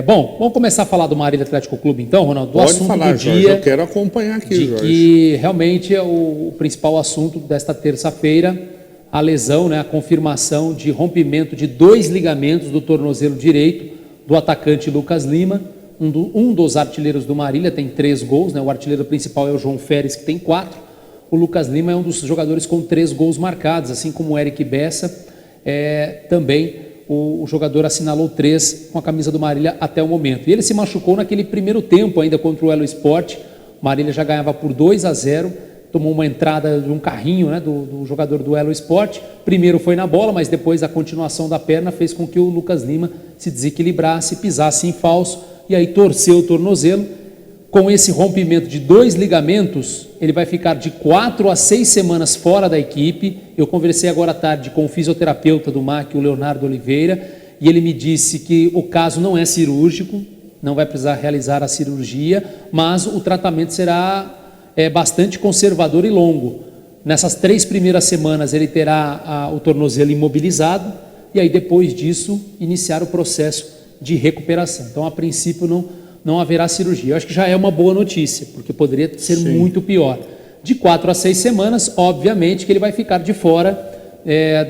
Bom, vamos começar a falar do Marília Atlético Clube então, Ronaldo, do Pode assunto falar, do Jorge, dia, eu quero acompanhar aqui, de Jorge. que realmente é o principal assunto desta terça-feira, a lesão, né, a confirmação de rompimento de 2 ligamentos do tornozelo direito do atacante Lucas Lima, um dos artilheiros do Marília, tem 3 gols, né? O artilheiro principal é o João Férez, que tem 4. O Lucas Lima é um dos jogadores com 3 gols marcados, assim como o Eric Bessa, também o jogador assinalou 3 com a camisa do Marília até o momento. E ele se machucou naquele primeiro tempo ainda contra o Elo Sport. O Marília já ganhava por 2-0, tomou uma entrada de um carrinho, né, do jogador do Elo Sport. Primeiro foi na bola, mas depois a continuação da perna fez com que o Lucas Lima se desequilibrasse, pisasse em falso e aí torceu o tornozelo. Com esse rompimento de 2 ligamentos, ele vai ficar de 4 a 6 semanas fora da equipe. Eu conversei agora à tarde com o fisioterapeuta do MAC, o Leonardo Oliveira, e ele me disse que o caso não é cirúrgico, não vai precisar realizar a cirurgia, mas o tratamento será bastante conservador e longo. Nessas 3 primeiras semanas ele terá o tornozelo imobilizado e aí depois disso iniciar o processo de recuperação. Então a princípio não haverá cirurgia. Eu acho que já é uma boa notícia, porque poderia ser muito pior. De 4 a 6 semanas, obviamente que ele vai ficar de fora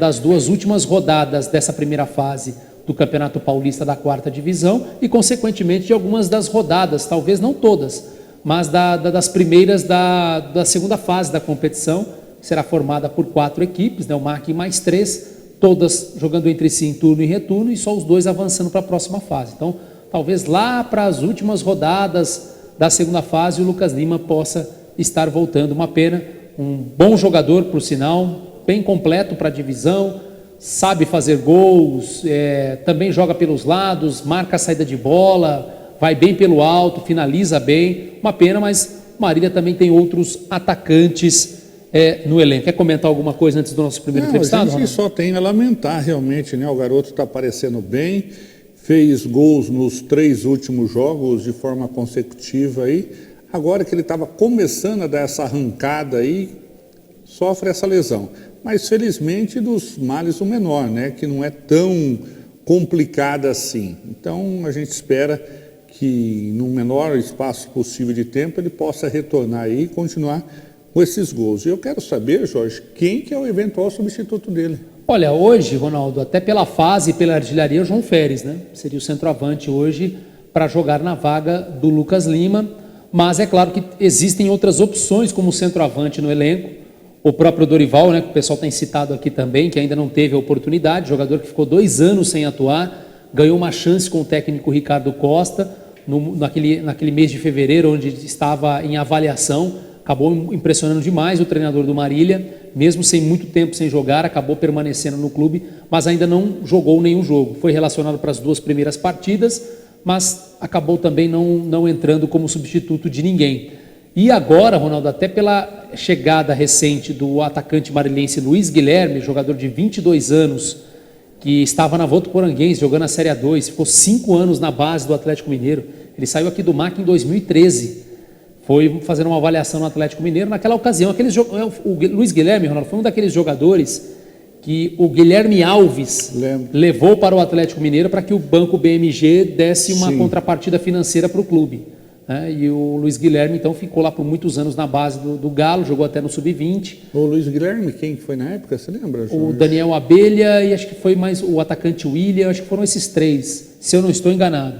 das 2 últimas rodadas dessa primeira fase do Campeonato Paulista da 4ª Divisão e consequentemente de algumas das rodadas, talvez não todas, mas das primeiras da segunda fase da competição, que será formada por 4 equipes, né, o MAC mais 3, todas jogando entre si em turno e retorno, e só os 2 avançando para a próxima fase. Então, talvez lá para as últimas rodadas da segunda fase, o Lucas Lima possa estar voltando. Uma pena, um bom jogador, por sinal, bem completo para a divisão, sabe fazer gols, também joga pelos lados, marca a saída de bola, vai bem pelo alto, finaliza bem. Uma pena, mas o Marília também tem outros atacantes no elenco. Quer comentar alguma coisa antes do nosso primeiro entrevistado? A gente só tem a lamentar realmente, né? O garoto está aparecendo bem, fez gols nos 3 últimos jogos de forma consecutiva aí. Agora que ele estava começando a dar essa arrancada aí, sofre essa lesão. Mas felizmente dos males o menor, né? Que não é tão complicada assim. Então a gente espera que no menor espaço possível de tempo ele possa retornar aí e continuar com esses gols. E eu quero saber, Jorge, quem que é o eventual substituto dele? Olha, hoje, Ronaldo, até pela fase e pela artilharia, o João Férez, né? Seria o centroavante hoje para jogar na vaga do Lucas Lima, mas é claro que existem outras opções como centroavante no elenco. O próprio Dorival, né, que o pessoal tem citado aqui também, que ainda não teve a oportunidade, jogador que ficou 2 anos sem atuar, ganhou uma chance com o técnico Ricardo Costa, naquele mês de fevereiro, onde estava em avaliação. Acabou impressionando demais o treinador do Marília, mesmo sem muito tempo sem jogar, acabou permanecendo no clube, mas ainda não jogou nenhum jogo. Foi relacionado para as 2 primeiras partidas, mas acabou também não entrando como substituto de ninguém. E agora, Ronaldo, até pela chegada recente do atacante marilhense Luiz Guilherme, jogador de 22 anos, que estava na Votuporanguense, jogando a Série A2, ficou 5 anos na base do Atlético Mineiro. Ele saiu aqui do MAC em 2013. Foi fazer uma avaliação no Atlético Mineiro. Naquela ocasião, o Luiz Guilherme, Ronaldo, foi um daqueles jogadores que o Guilherme Alves levou para o Atlético Mineiro para que o Banco BMG desse uma contrapartida financeira para o clube. E o Luiz Guilherme, então, ficou lá por muitos anos na base do Galo, jogou até no Sub-20. O Luiz Guilherme, quem foi na época, você lembra, Jorge? O Daniel Abelha e acho que foi mais o atacante William, acho que foram esses 3, se eu não estou enganado.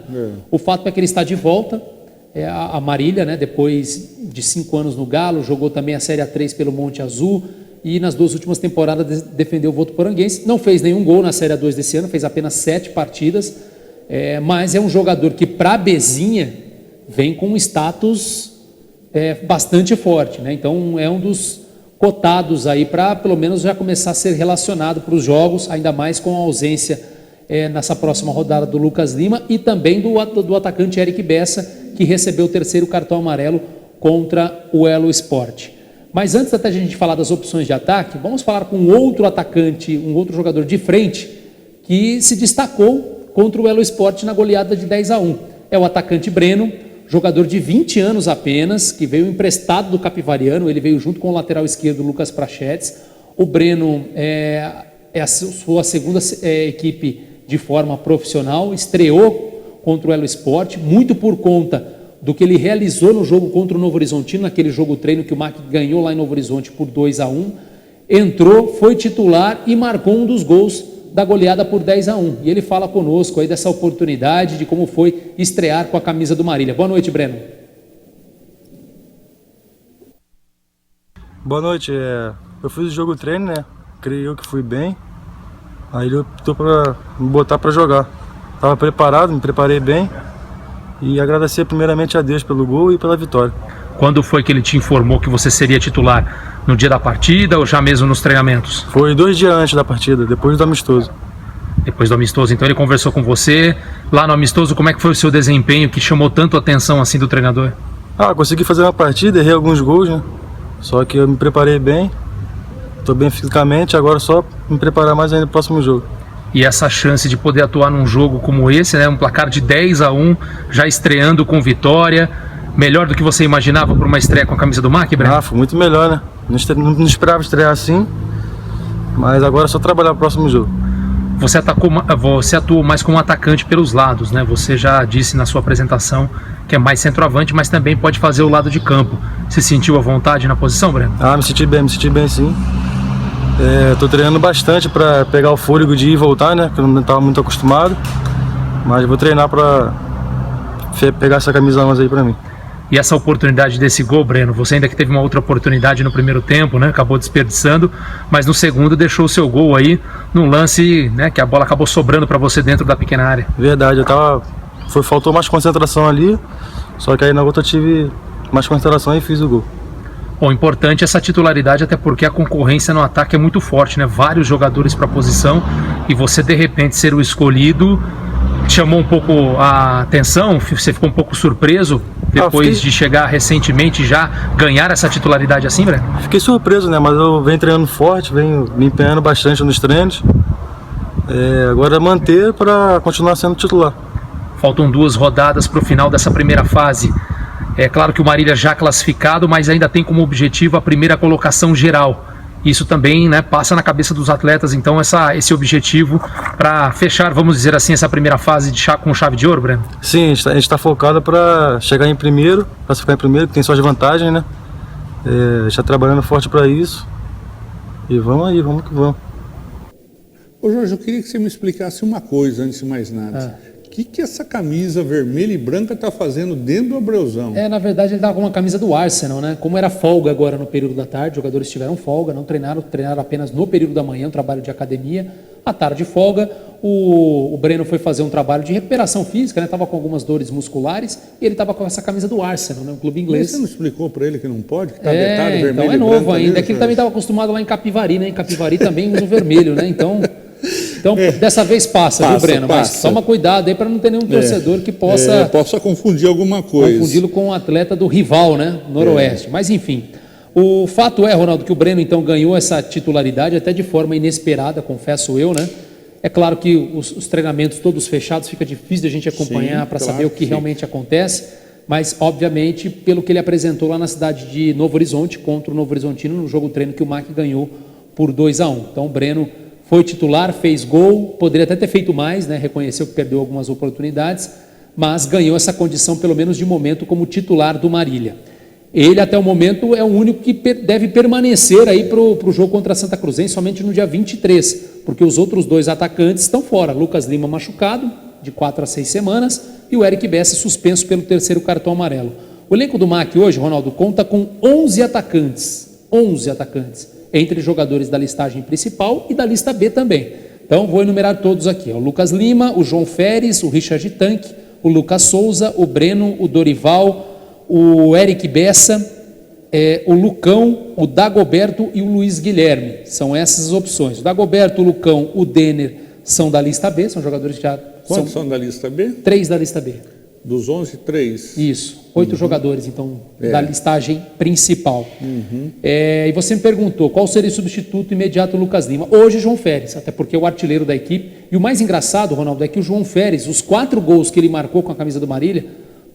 O fato é que ele está de volta. A Marília, né, depois de 5 anos no Galo, jogou também a Série A3 pelo Monte Azul e nas 2 últimas temporadas defendeu o Votuporanguense. Não fez nenhum gol na Série A2 desse ano, fez apenas 7 partidas, mas é um jogador que para a Bezinha vem com um status bastante forte, né? Então é um dos cotados aí para pelo menos já começar a ser relacionado para os jogos, ainda mais com a ausência nessa próxima rodada do Lucas Lima e também do atacante Eric Bessa, que recebeu o 3º cartão amarelo contra o Elo Sport. Mas antes até de a gente falar das opções de ataque, vamos falar com outro atacante, um outro jogador de frente, que se destacou contra o Elo Sport na goleada de 10-1. é o atacante Breno, jogador de 20 anos apenas, que veio emprestado do Capivariano. Ele veio junto com o lateral esquerdo Lucas Prachetes. O Breno é a sua segunda equipe de forma profissional, estreou contra o Elo Sport, muito por conta do que ele realizou no jogo contra o Novo Horizontino, naquele jogo treino que o MAC ganhou lá em Novo Horizonte por 2-1, entrou, foi titular e marcou um dos gols da goleada por 10-1. E ele fala conosco aí dessa oportunidade, de como foi estrear com a camisa do Marília. Boa noite, Breno. Boa noite. Eu fiz o jogo treino, né? Creio eu que fui bem. Aí ele optou para me botar para jogar. Estava preparado, me preparei bem. E agradecer primeiramente a Deus pelo gol e pela vitória. Quando foi que ele te informou que você seria titular? No dia da partida ou já mesmo nos treinamentos? Foi 2 dias antes da partida, depois do amistoso. Depois do amistoso, então ele conversou com você. Lá no amistoso, como é que foi o seu desempenho que chamou tanto a atenção assim do treinador? Consegui fazer uma partida, errei alguns gols, né? Só que eu me preparei bem, estou bem fisicamente, agora só me preparar mais ainda no próximo jogo. E essa chance de poder atuar num jogo como esse, né, um placar de 10-1, já estreando com vitória, melhor do que você imaginava por uma estreia com a camisa do MAC, Breno? Foi muito melhor, né? Não esperava estrear assim, mas agora é só trabalhar no próximo jogo. Você atuou mais como atacante pelos lados, né? Você já disse na sua apresentação que é mais centroavante, mas também pode fazer o lado de campo. Você sentiu à vontade na posição, Breno? Me senti bem sim. Estou treinando bastante para pegar o fôlego de ir e voltar, né? Que eu não estava muito acostumado. Mas vou treinar para pegar essa camisa 11 aí para mim. E essa oportunidade desse gol, Breno, você ainda que teve uma outra oportunidade no primeiro tempo, né? Acabou desperdiçando, mas no segundo deixou o seu gol aí num lance, né? Que a bola acabou sobrando para você dentro da pequena área. Verdade, faltou mais concentração ali, só que aí na outra eu tive mais concentração e fiz o gol. Bom, importante essa titularidade, até porque a concorrência no ataque é muito forte, né? Vários jogadores para a posição e você de repente ser o escolhido chamou um pouco a atenção? Você ficou um pouco surpreso depois de chegar recentemente e já ganhar essa titularidade assim, Breno? Fiquei surpreso, né? Mas eu venho treinando forte, venho me empenhando bastante nos treinos. Agora manter para continuar sendo titular. Faltam 2 rodadas para o final dessa primeira fase. É claro que o Marília já classificado, mas ainda tem como objetivo a primeira colocação geral. Isso também, né, passa na cabeça dos atletas, então, esse objetivo para fechar, vamos dizer assim, essa primeira fase com chave de ouro, Breno? Sim, a gente está focado para chegar em primeiro, para ficar em primeiro, que tem suas vantagens, né? A gente está trabalhando forte para isso. E vamos aí, vamos que vamos. Ô Jorge, eu queria que você me explicasse uma coisa antes de mais nada. O que essa camisa vermelha e branca está fazendo dentro do Abreuzão? Na verdade ele estava com uma camisa do Arsenal, né? Como era folga agora no período da tarde, os jogadores tiveram folga, não treinaram apenas no período da manhã, um trabalho de academia. À tarde folga, o Breno foi fazer um trabalho de recuperação física, né? Estava com algumas dores musculares e ele estava com essa camisa do Arsenal, né? Um clube inglês. Mas você não explicou para ele que não pode? Que está vetado vermelho então é novo ainda, é que ele também estava acostumado lá em Capivari, né? Em Capivari também usa o vermelho, né? Então dessa vez passa, viu, Breno? Mas toma cuidado aí para não ter nenhum torcedor que possa confundir alguma coisa. Confundi-lo com um atleta do rival, né? Noroeste. Mas enfim, o fato é, Ronaldo, que o Breno então ganhou essa titularidade até de forma inesperada, confesso eu, né? É claro que os treinamentos todos fechados, fica difícil de a gente acompanhar para saber o que realmente acontece, mas obviamente pelo que ele apresentou lá na cidade de Novo Horizonte contra o Novo Horizontino no jogo treino que o MAC ganhou por 2-1. Então o Breno foi titular, fez gol, poderia até ter feito mais, né? Reconheceu que perdeu algumas oportunidades, mas ganhou essa condição, pelo menos de momento, como titular do Marília. Ele, até o momento, é o único que deve permanecer aí para o jogo contra a Santa Cruzense somente no dia 23, porque os outros 2 atacantes estão fora. Lucas Lima machucado, de 4 a 6 semanas, e o Eric Bessa suspenso pelo 3º cartão amarelo. O elenco do MAC hoje, Ronaldo, conta com 11 atacantes, entre jogadores da listagem principal e da lista B também. Então vou enumerar todos aqui. O Lucas Lima, o João Feres, o Richard Tanque, o Lucas Souza, o Breno, o Dorival, o Eric Bessa, o Lucão, o Dagoberto e o Luiz Guilherme. São essas as opções. O Dagoberto, o Lucão, o Denner são da lista B, são jogadores que já... Quantos são da lista B? 3 da lista B. Dos 11, 3. Isso, 8 jogadores, então, da listagem principal. E você me perguntou qual seria o substituto imediato do Lucas Lima. Hoje, João Férez, até porque é o artilheiro da equipe. E o mais engraçado, Ronaldo, é que o João Férez, os 4 gols que ele marcou com a camisa do Marília,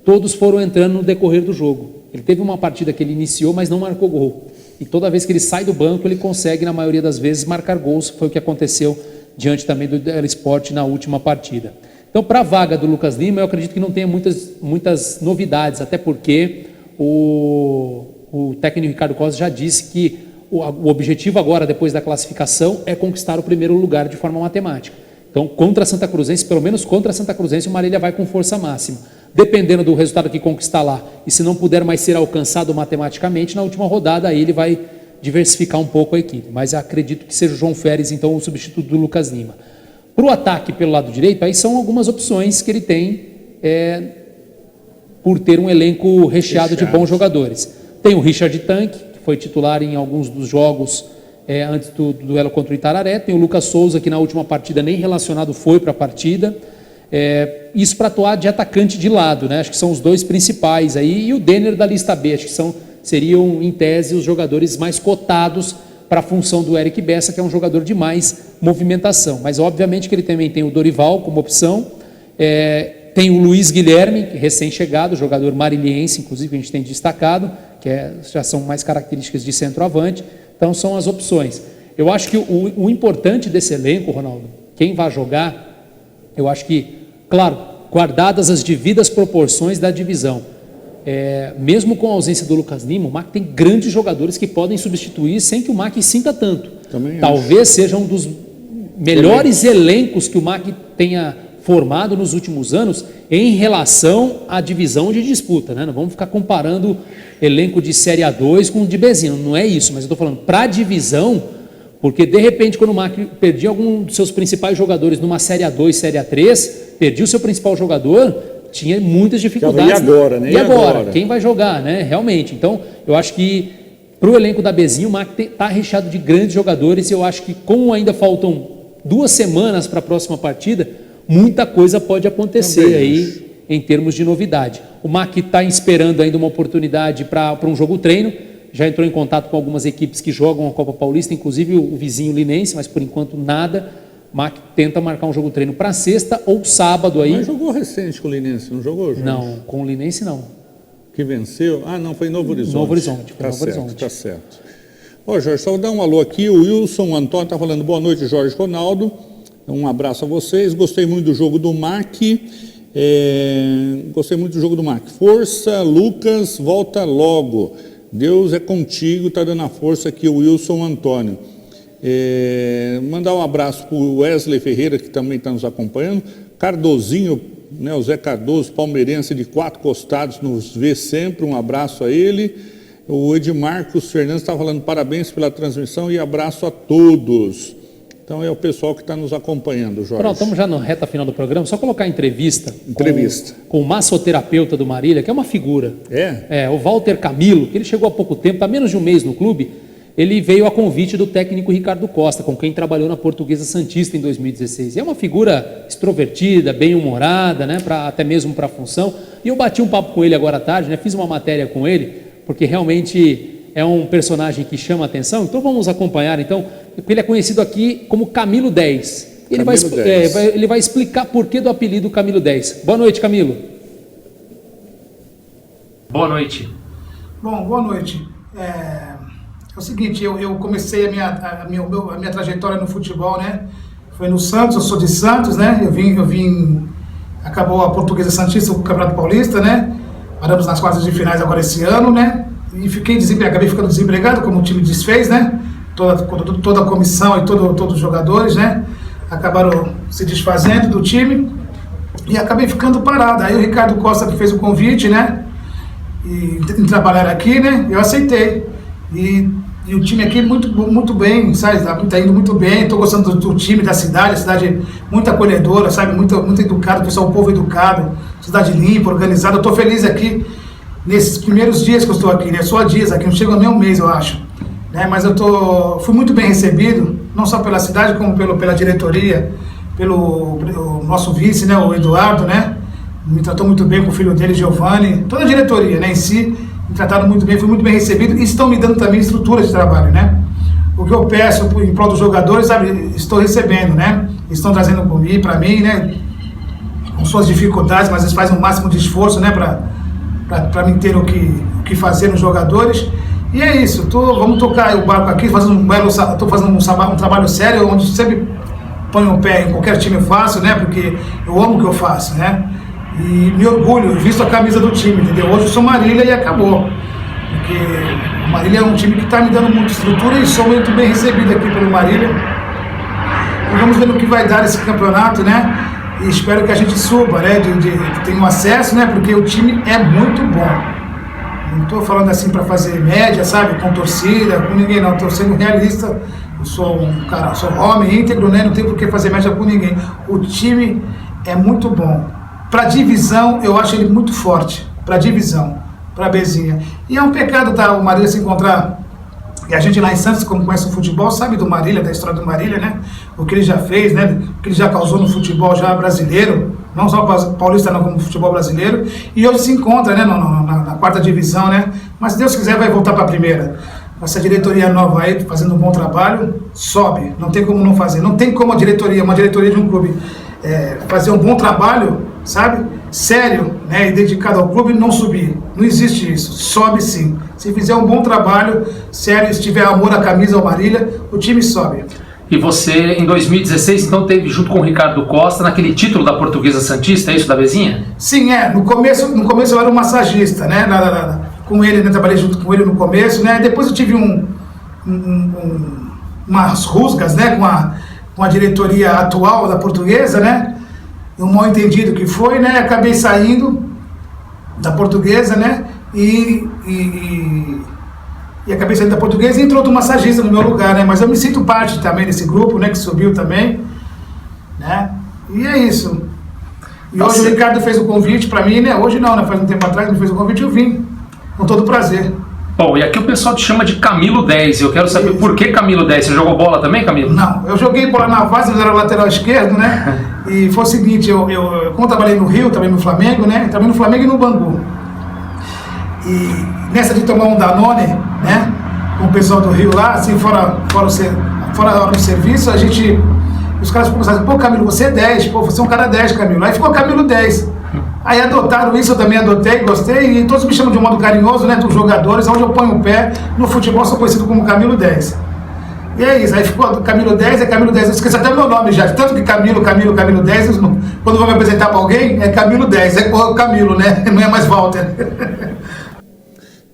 todos foram entrando no decorrer do jogo. Ele teve uma partida que ele iniciou, mas não marcou gol. E toda vez que ele sai do banco, ele consegue, na maioria das vezes, marcar gols. Foi o que aconteceu diante também do El Sport na última partida. Então, para a vaga do Lucas Lima, eu acredito que não tenha muitas novidades, até porque o técnico Ricardo Costa já disse que o objetivo agora, depois da classificação, é conquistar o primeiro lugar de forma matemática. Então, contra a Santa Cruzense, pelo menos contra a Santa Cruzense, o Marília vai com força máxima. Dependendo do resultado que conquistar lá, e se não puder mais ser alcançado matematicamente, na última rodada aí ele vai diversificar um pouco a equipe. Mas acredito que seja o João Férez, então, o substituto do Lucas Lima. Para o ataque pelo lado direito, aí são algumas opções que ele tem por ter um elenco recheado de bons jogadores. Tem o Richard Tanque, que foi titular em alguns dos jogos antes do duelo contra o Itararé. Tem o Lucas Souza, que na última partida nem relacionado foi para a partida. Isso para atuar de atacante de lado, né? Acho que são os 2 principais aí. E o Denner da lista B, acho que seriam, em tese, os jogadores mais cotados para a função do Eric Bessa, que é um jogador de mais movimentação. Mas, obviamente, que ele também tem o Dorival como opção, tem o Luiz Guilherme, recém-chegado, jogador mariliense, inclusive, que a gente tem destacado, que já são mais características de centroavante. Então, são as opções. Eu acho que o importante desse elenco, Ronaldo, quem vai jogar, eu acho que, claro, guardadas as devidas proporções da divisão, mesmo com a ausência do Lucas Lima, o MAC tem grandes jogadores que podem substituir sem que o MAC sinta tanto. Talvez seja um dos melhores elencos que o MAC tenha formado nos últimos anos em relação à divisão de disputa, né? Não vamos ficar comparando elenco de Série A2 com o de Bzinho, não é isso, mas eu estou falando para a divisão, porque de repente quando o MAC perdia algum dos seus principais jogadores numa Série A2, Série A3, perdia o seu principal jogador, tinha muitas dificuldades. E agora, né? E agora? Quem vai jogar, né? Realmente. Então, eu acho que para o elenco da Bezinho, o MAC está recheado de grandes jogadores e eu acho que, como ainda faltam 2 semanas para a próxima partida, muita coisa pode acontecer também aí em termos de novidade. O MAC está esperando ainda uma oportunidade para um jogo treino, já entrou em contato com algumas equipes que jogam a Copa Paulista, inclusive o vizinho Linense, mas por enquanto nada. MAC tenta marcar um jogo treino para sexta ou sábado aí. Mas jogou recente com o Linense, não jogou, Jorge? Não, com o Linense não. Que venceu? Ah, não, foi em Novo Horizonte. Novo Horizonte, foi Novo Horizonte. Tá certo. Ó, Jorge, só vou dar um alô aqui. O Wilson Antônio está falando boa noite, Jorge Ronaldo. Um abraço a vocês. Gostei muito do jogo do MAC. Gostei muito do jogo do MAC. Força, Lucas, volta logo. Deus é contigo, está dando a força aqui, o Wilson Antônio. Mandar um abraço para o Wesley Ferreira, que também está nos acompanhando. Cardozinho, né, o Zé Cardoso, palmeirense de 4 costados, nos vê sempre. Um abraço a ele. O Edmarcos Fernandes está falando parabéns pela transmissão e abraço a todos. Então é o pessoal que está nos acompanhando, Jorge. Pronto, estamos já na reta final do programa. Só colocar a entrevista. Com o massoterapeuta do Marília, que é uma figura. O Walter Camilo, que ele chegou há pouco tempo, está menos de um mês no clube. Ele veio a convite do técnico Ricardo Costa, com quem trabalhou na Portuguesa Santista em 2016. E é uma figura extrovertida, bem-humorada, né, até mesmo para a função. E eu bati um papo com ele agora à tarde, né, fiz uma matéria com ele, porque realmente é um personagem que chama a atenção. Então vamos acompanhar, então, porque ele é conhecido aqui como Camilo 10. Ele vai explicar por que do apelido Camilo 10. Boa noite, Camilo. Boa noite. Bom, boa noite. É o seguinte, eu comecei a minha trajetória no futebol, né? Foi no Santos, eu sou de Santos, né? Acabou a Portuguesa Santista, o Campeonato Paulista, né? Paramos nas quartas de finais agora esse ano, né? E acabei ficando desempregado, como o time desfez, né? Toda a comissão e todos os jogadores, né? Acabaram se desfazendo do time e acabei ficando parado. Aí o Ricardo Costa que fez o convite, né? E trabalhar aqui, né? Eu aceitei. E o time aqui muito bem, sabe? Tá indo muito bem, estou gostando do time, da cidade, a cidade muito acolhedora, sabe? Muito educado, pessoal, um povo educado, cidade limpa, organizada. Eu estou feliz aqui nesses primeiros dias que eu estou aqui, né? Só dias aqui, não chego nem um mês, eu acho. Né? Mas fui muito bem recebido, não só pela cidade, como pela diretoria, pelo nosso vice, né? O Eduardo, né? me tratou muito bem com o filho dele, Giovanni, toda a diretoria, né, em si, me trataram muito bem, fui muito bem recebido e estão me dando também estrutura de trabalho, né? O que eu peço em prol dos jogadores, sabe, estou recebendo, né? Estão trazendo para mim, né? Com suas dificuldades, mas eles fazem o máximo de esforço, né? Para mim ter o que fazer nos jogadores. E é isso, vamos tocar o barco aqui, estou fazendo um trabalho sério, onde sempre ponho o pé em qualquer time eu faço, né? Porque eu amo o que eu faço, né? E me orgulho, visto a camisa do time, entendeu? Hoje eu sou Marília e acabou. Porque o Marília é um time que está me dando muita estrutura e sou muito bem recebido aqui pelo Marília. E vamos ver no que vai dar esse campeonato, né? E espero que a gente suba, né? Que tenha um acesso, né? Porque o time é muito bom. Não estou falando assim para fazer média, sabe? Com torcida, com ninguém, não. Estou sendo realista. Eu sou um cara, sou homem íntegro, né? Não tenho por que fazer média com ninguém. O time é muito bom. Para divisão, eu acho ele muito forte. Para divisão, para Bezinha. E é um pecado, tá? O Marília se encontrar. E a gente lá em Santos, como conhece o futebol, sabe do Marília, da história do Marília, né? O que ele já fez, né? O que ele já causou no futebol já brasileiro, não só paulista, não, como no futebol brasileiro. E hoje se encontra, né? Na quarta divisão, né? Mas se Deus quiser, vai voltar para a primeira. Essa diretoria nova aí, fazendo um bom trabalho, sobe. Não tem como não fazer. Não tem como uma diretoria de um clube fazer um bom trabalho, sabe? Sério, né? E dedicado ao clube, não subir. Não existe isso. Sobe sim. Se fizer um bom trabalho, sério, se tiver amor à camisa ao Marília, o time sobe. E você, em 2016, então, teve junto com o Ricardo Costa naquele título da Portuguesa Santista, é isso, da Bezinha? Sim, No começo eu era um massagista, né? Com ele, né? Trabalhei junto com ele no começo, né? Depois eu tive umas rusgas, né? Com a diretoria atual da Portuguesa, né? Um mal entendido que foi, né? Acabei saindo da Portuguesa, né? E acabei saindo da Portuguesa e entrou outro massagista no meu lugar, né? Mas eu me sinto parte também desse grupo, né? Que subiu também, né? E é isso. E hoje o Ricardo fez o convite para mim, né? Hoje não, né? Faz um tempo atrás ele fez o convite e eu vim. Com todo prazer. Bom, e aqui o pessoal te chama de Camilo 10. Eu quero saber por que Camilo 10. Você jogou bola também, Camilo? Não, eu joguei bola na base, mas era lateral esquerdo, né? E foi o seguinte, eu como eu trabalhei no Rio, também no Flamengo, né? Também no Flamengo e no Bangu. E nessa de tomar um Danone, né? Com o pessoal do Rio lá, assim, fora a hora do serviço, os caras começaram a dizer, pô, Camilo, você é 10, pô, você é um cara 10, Camilo. Aí ficou Camilo 10. Aí adotaram isso, eu também adotei, gostei, e todos me chamam de um modo carinhoso, né, dos jogadores, onde eu ponho o pé, no futebol sou conhecido como Camilo 10. E é isso, aí ficou Camilo 10, Camilo 10, eu esqueci até meu nome já, tanto que Camilo 10, quando vou me apresentar para alguém, é Camilo 10, é o Camilo, né, não é mais Walter.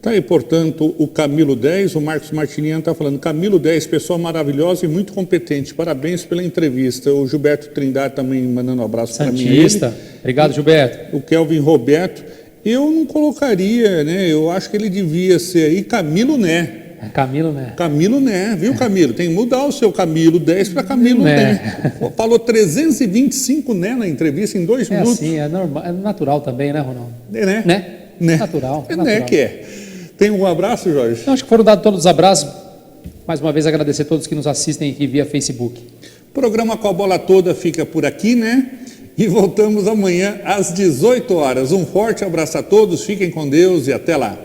Tá aí, portanto, o Camilo 10, o Marcos Martiniano está falando, Camilo 10, pessoa maravilhosa e muito competente, parabéns pela entrevista. O Gilberto Trindade também mandando um abraço para mim. Santista, obrigado, Gilberto. O Kelvin Roberto, eu não colocaria, né, eu acho que ele devia ser aí Camilo Né. Camilo Né. Camilo Né, viu, Camilo? Tem que mudar o seu Camilo 10 para Camilo Né. Falou 325 Né na entrevista em 2 minutos. Assim, é normal, é natural também, né, Ronaldo? Né? Natural. Né que é. Tem um abraço, Jorge? Eu acho que foram dados todos os abraços. Mais uma vez agradecer a todos que nos assistem aqui via Facebook. O programa Com a Bola Toda fica por aqui, né? E voltamos amanhã às 18 horas. Um forte abraço a todos, fiquem com Deus e até lá.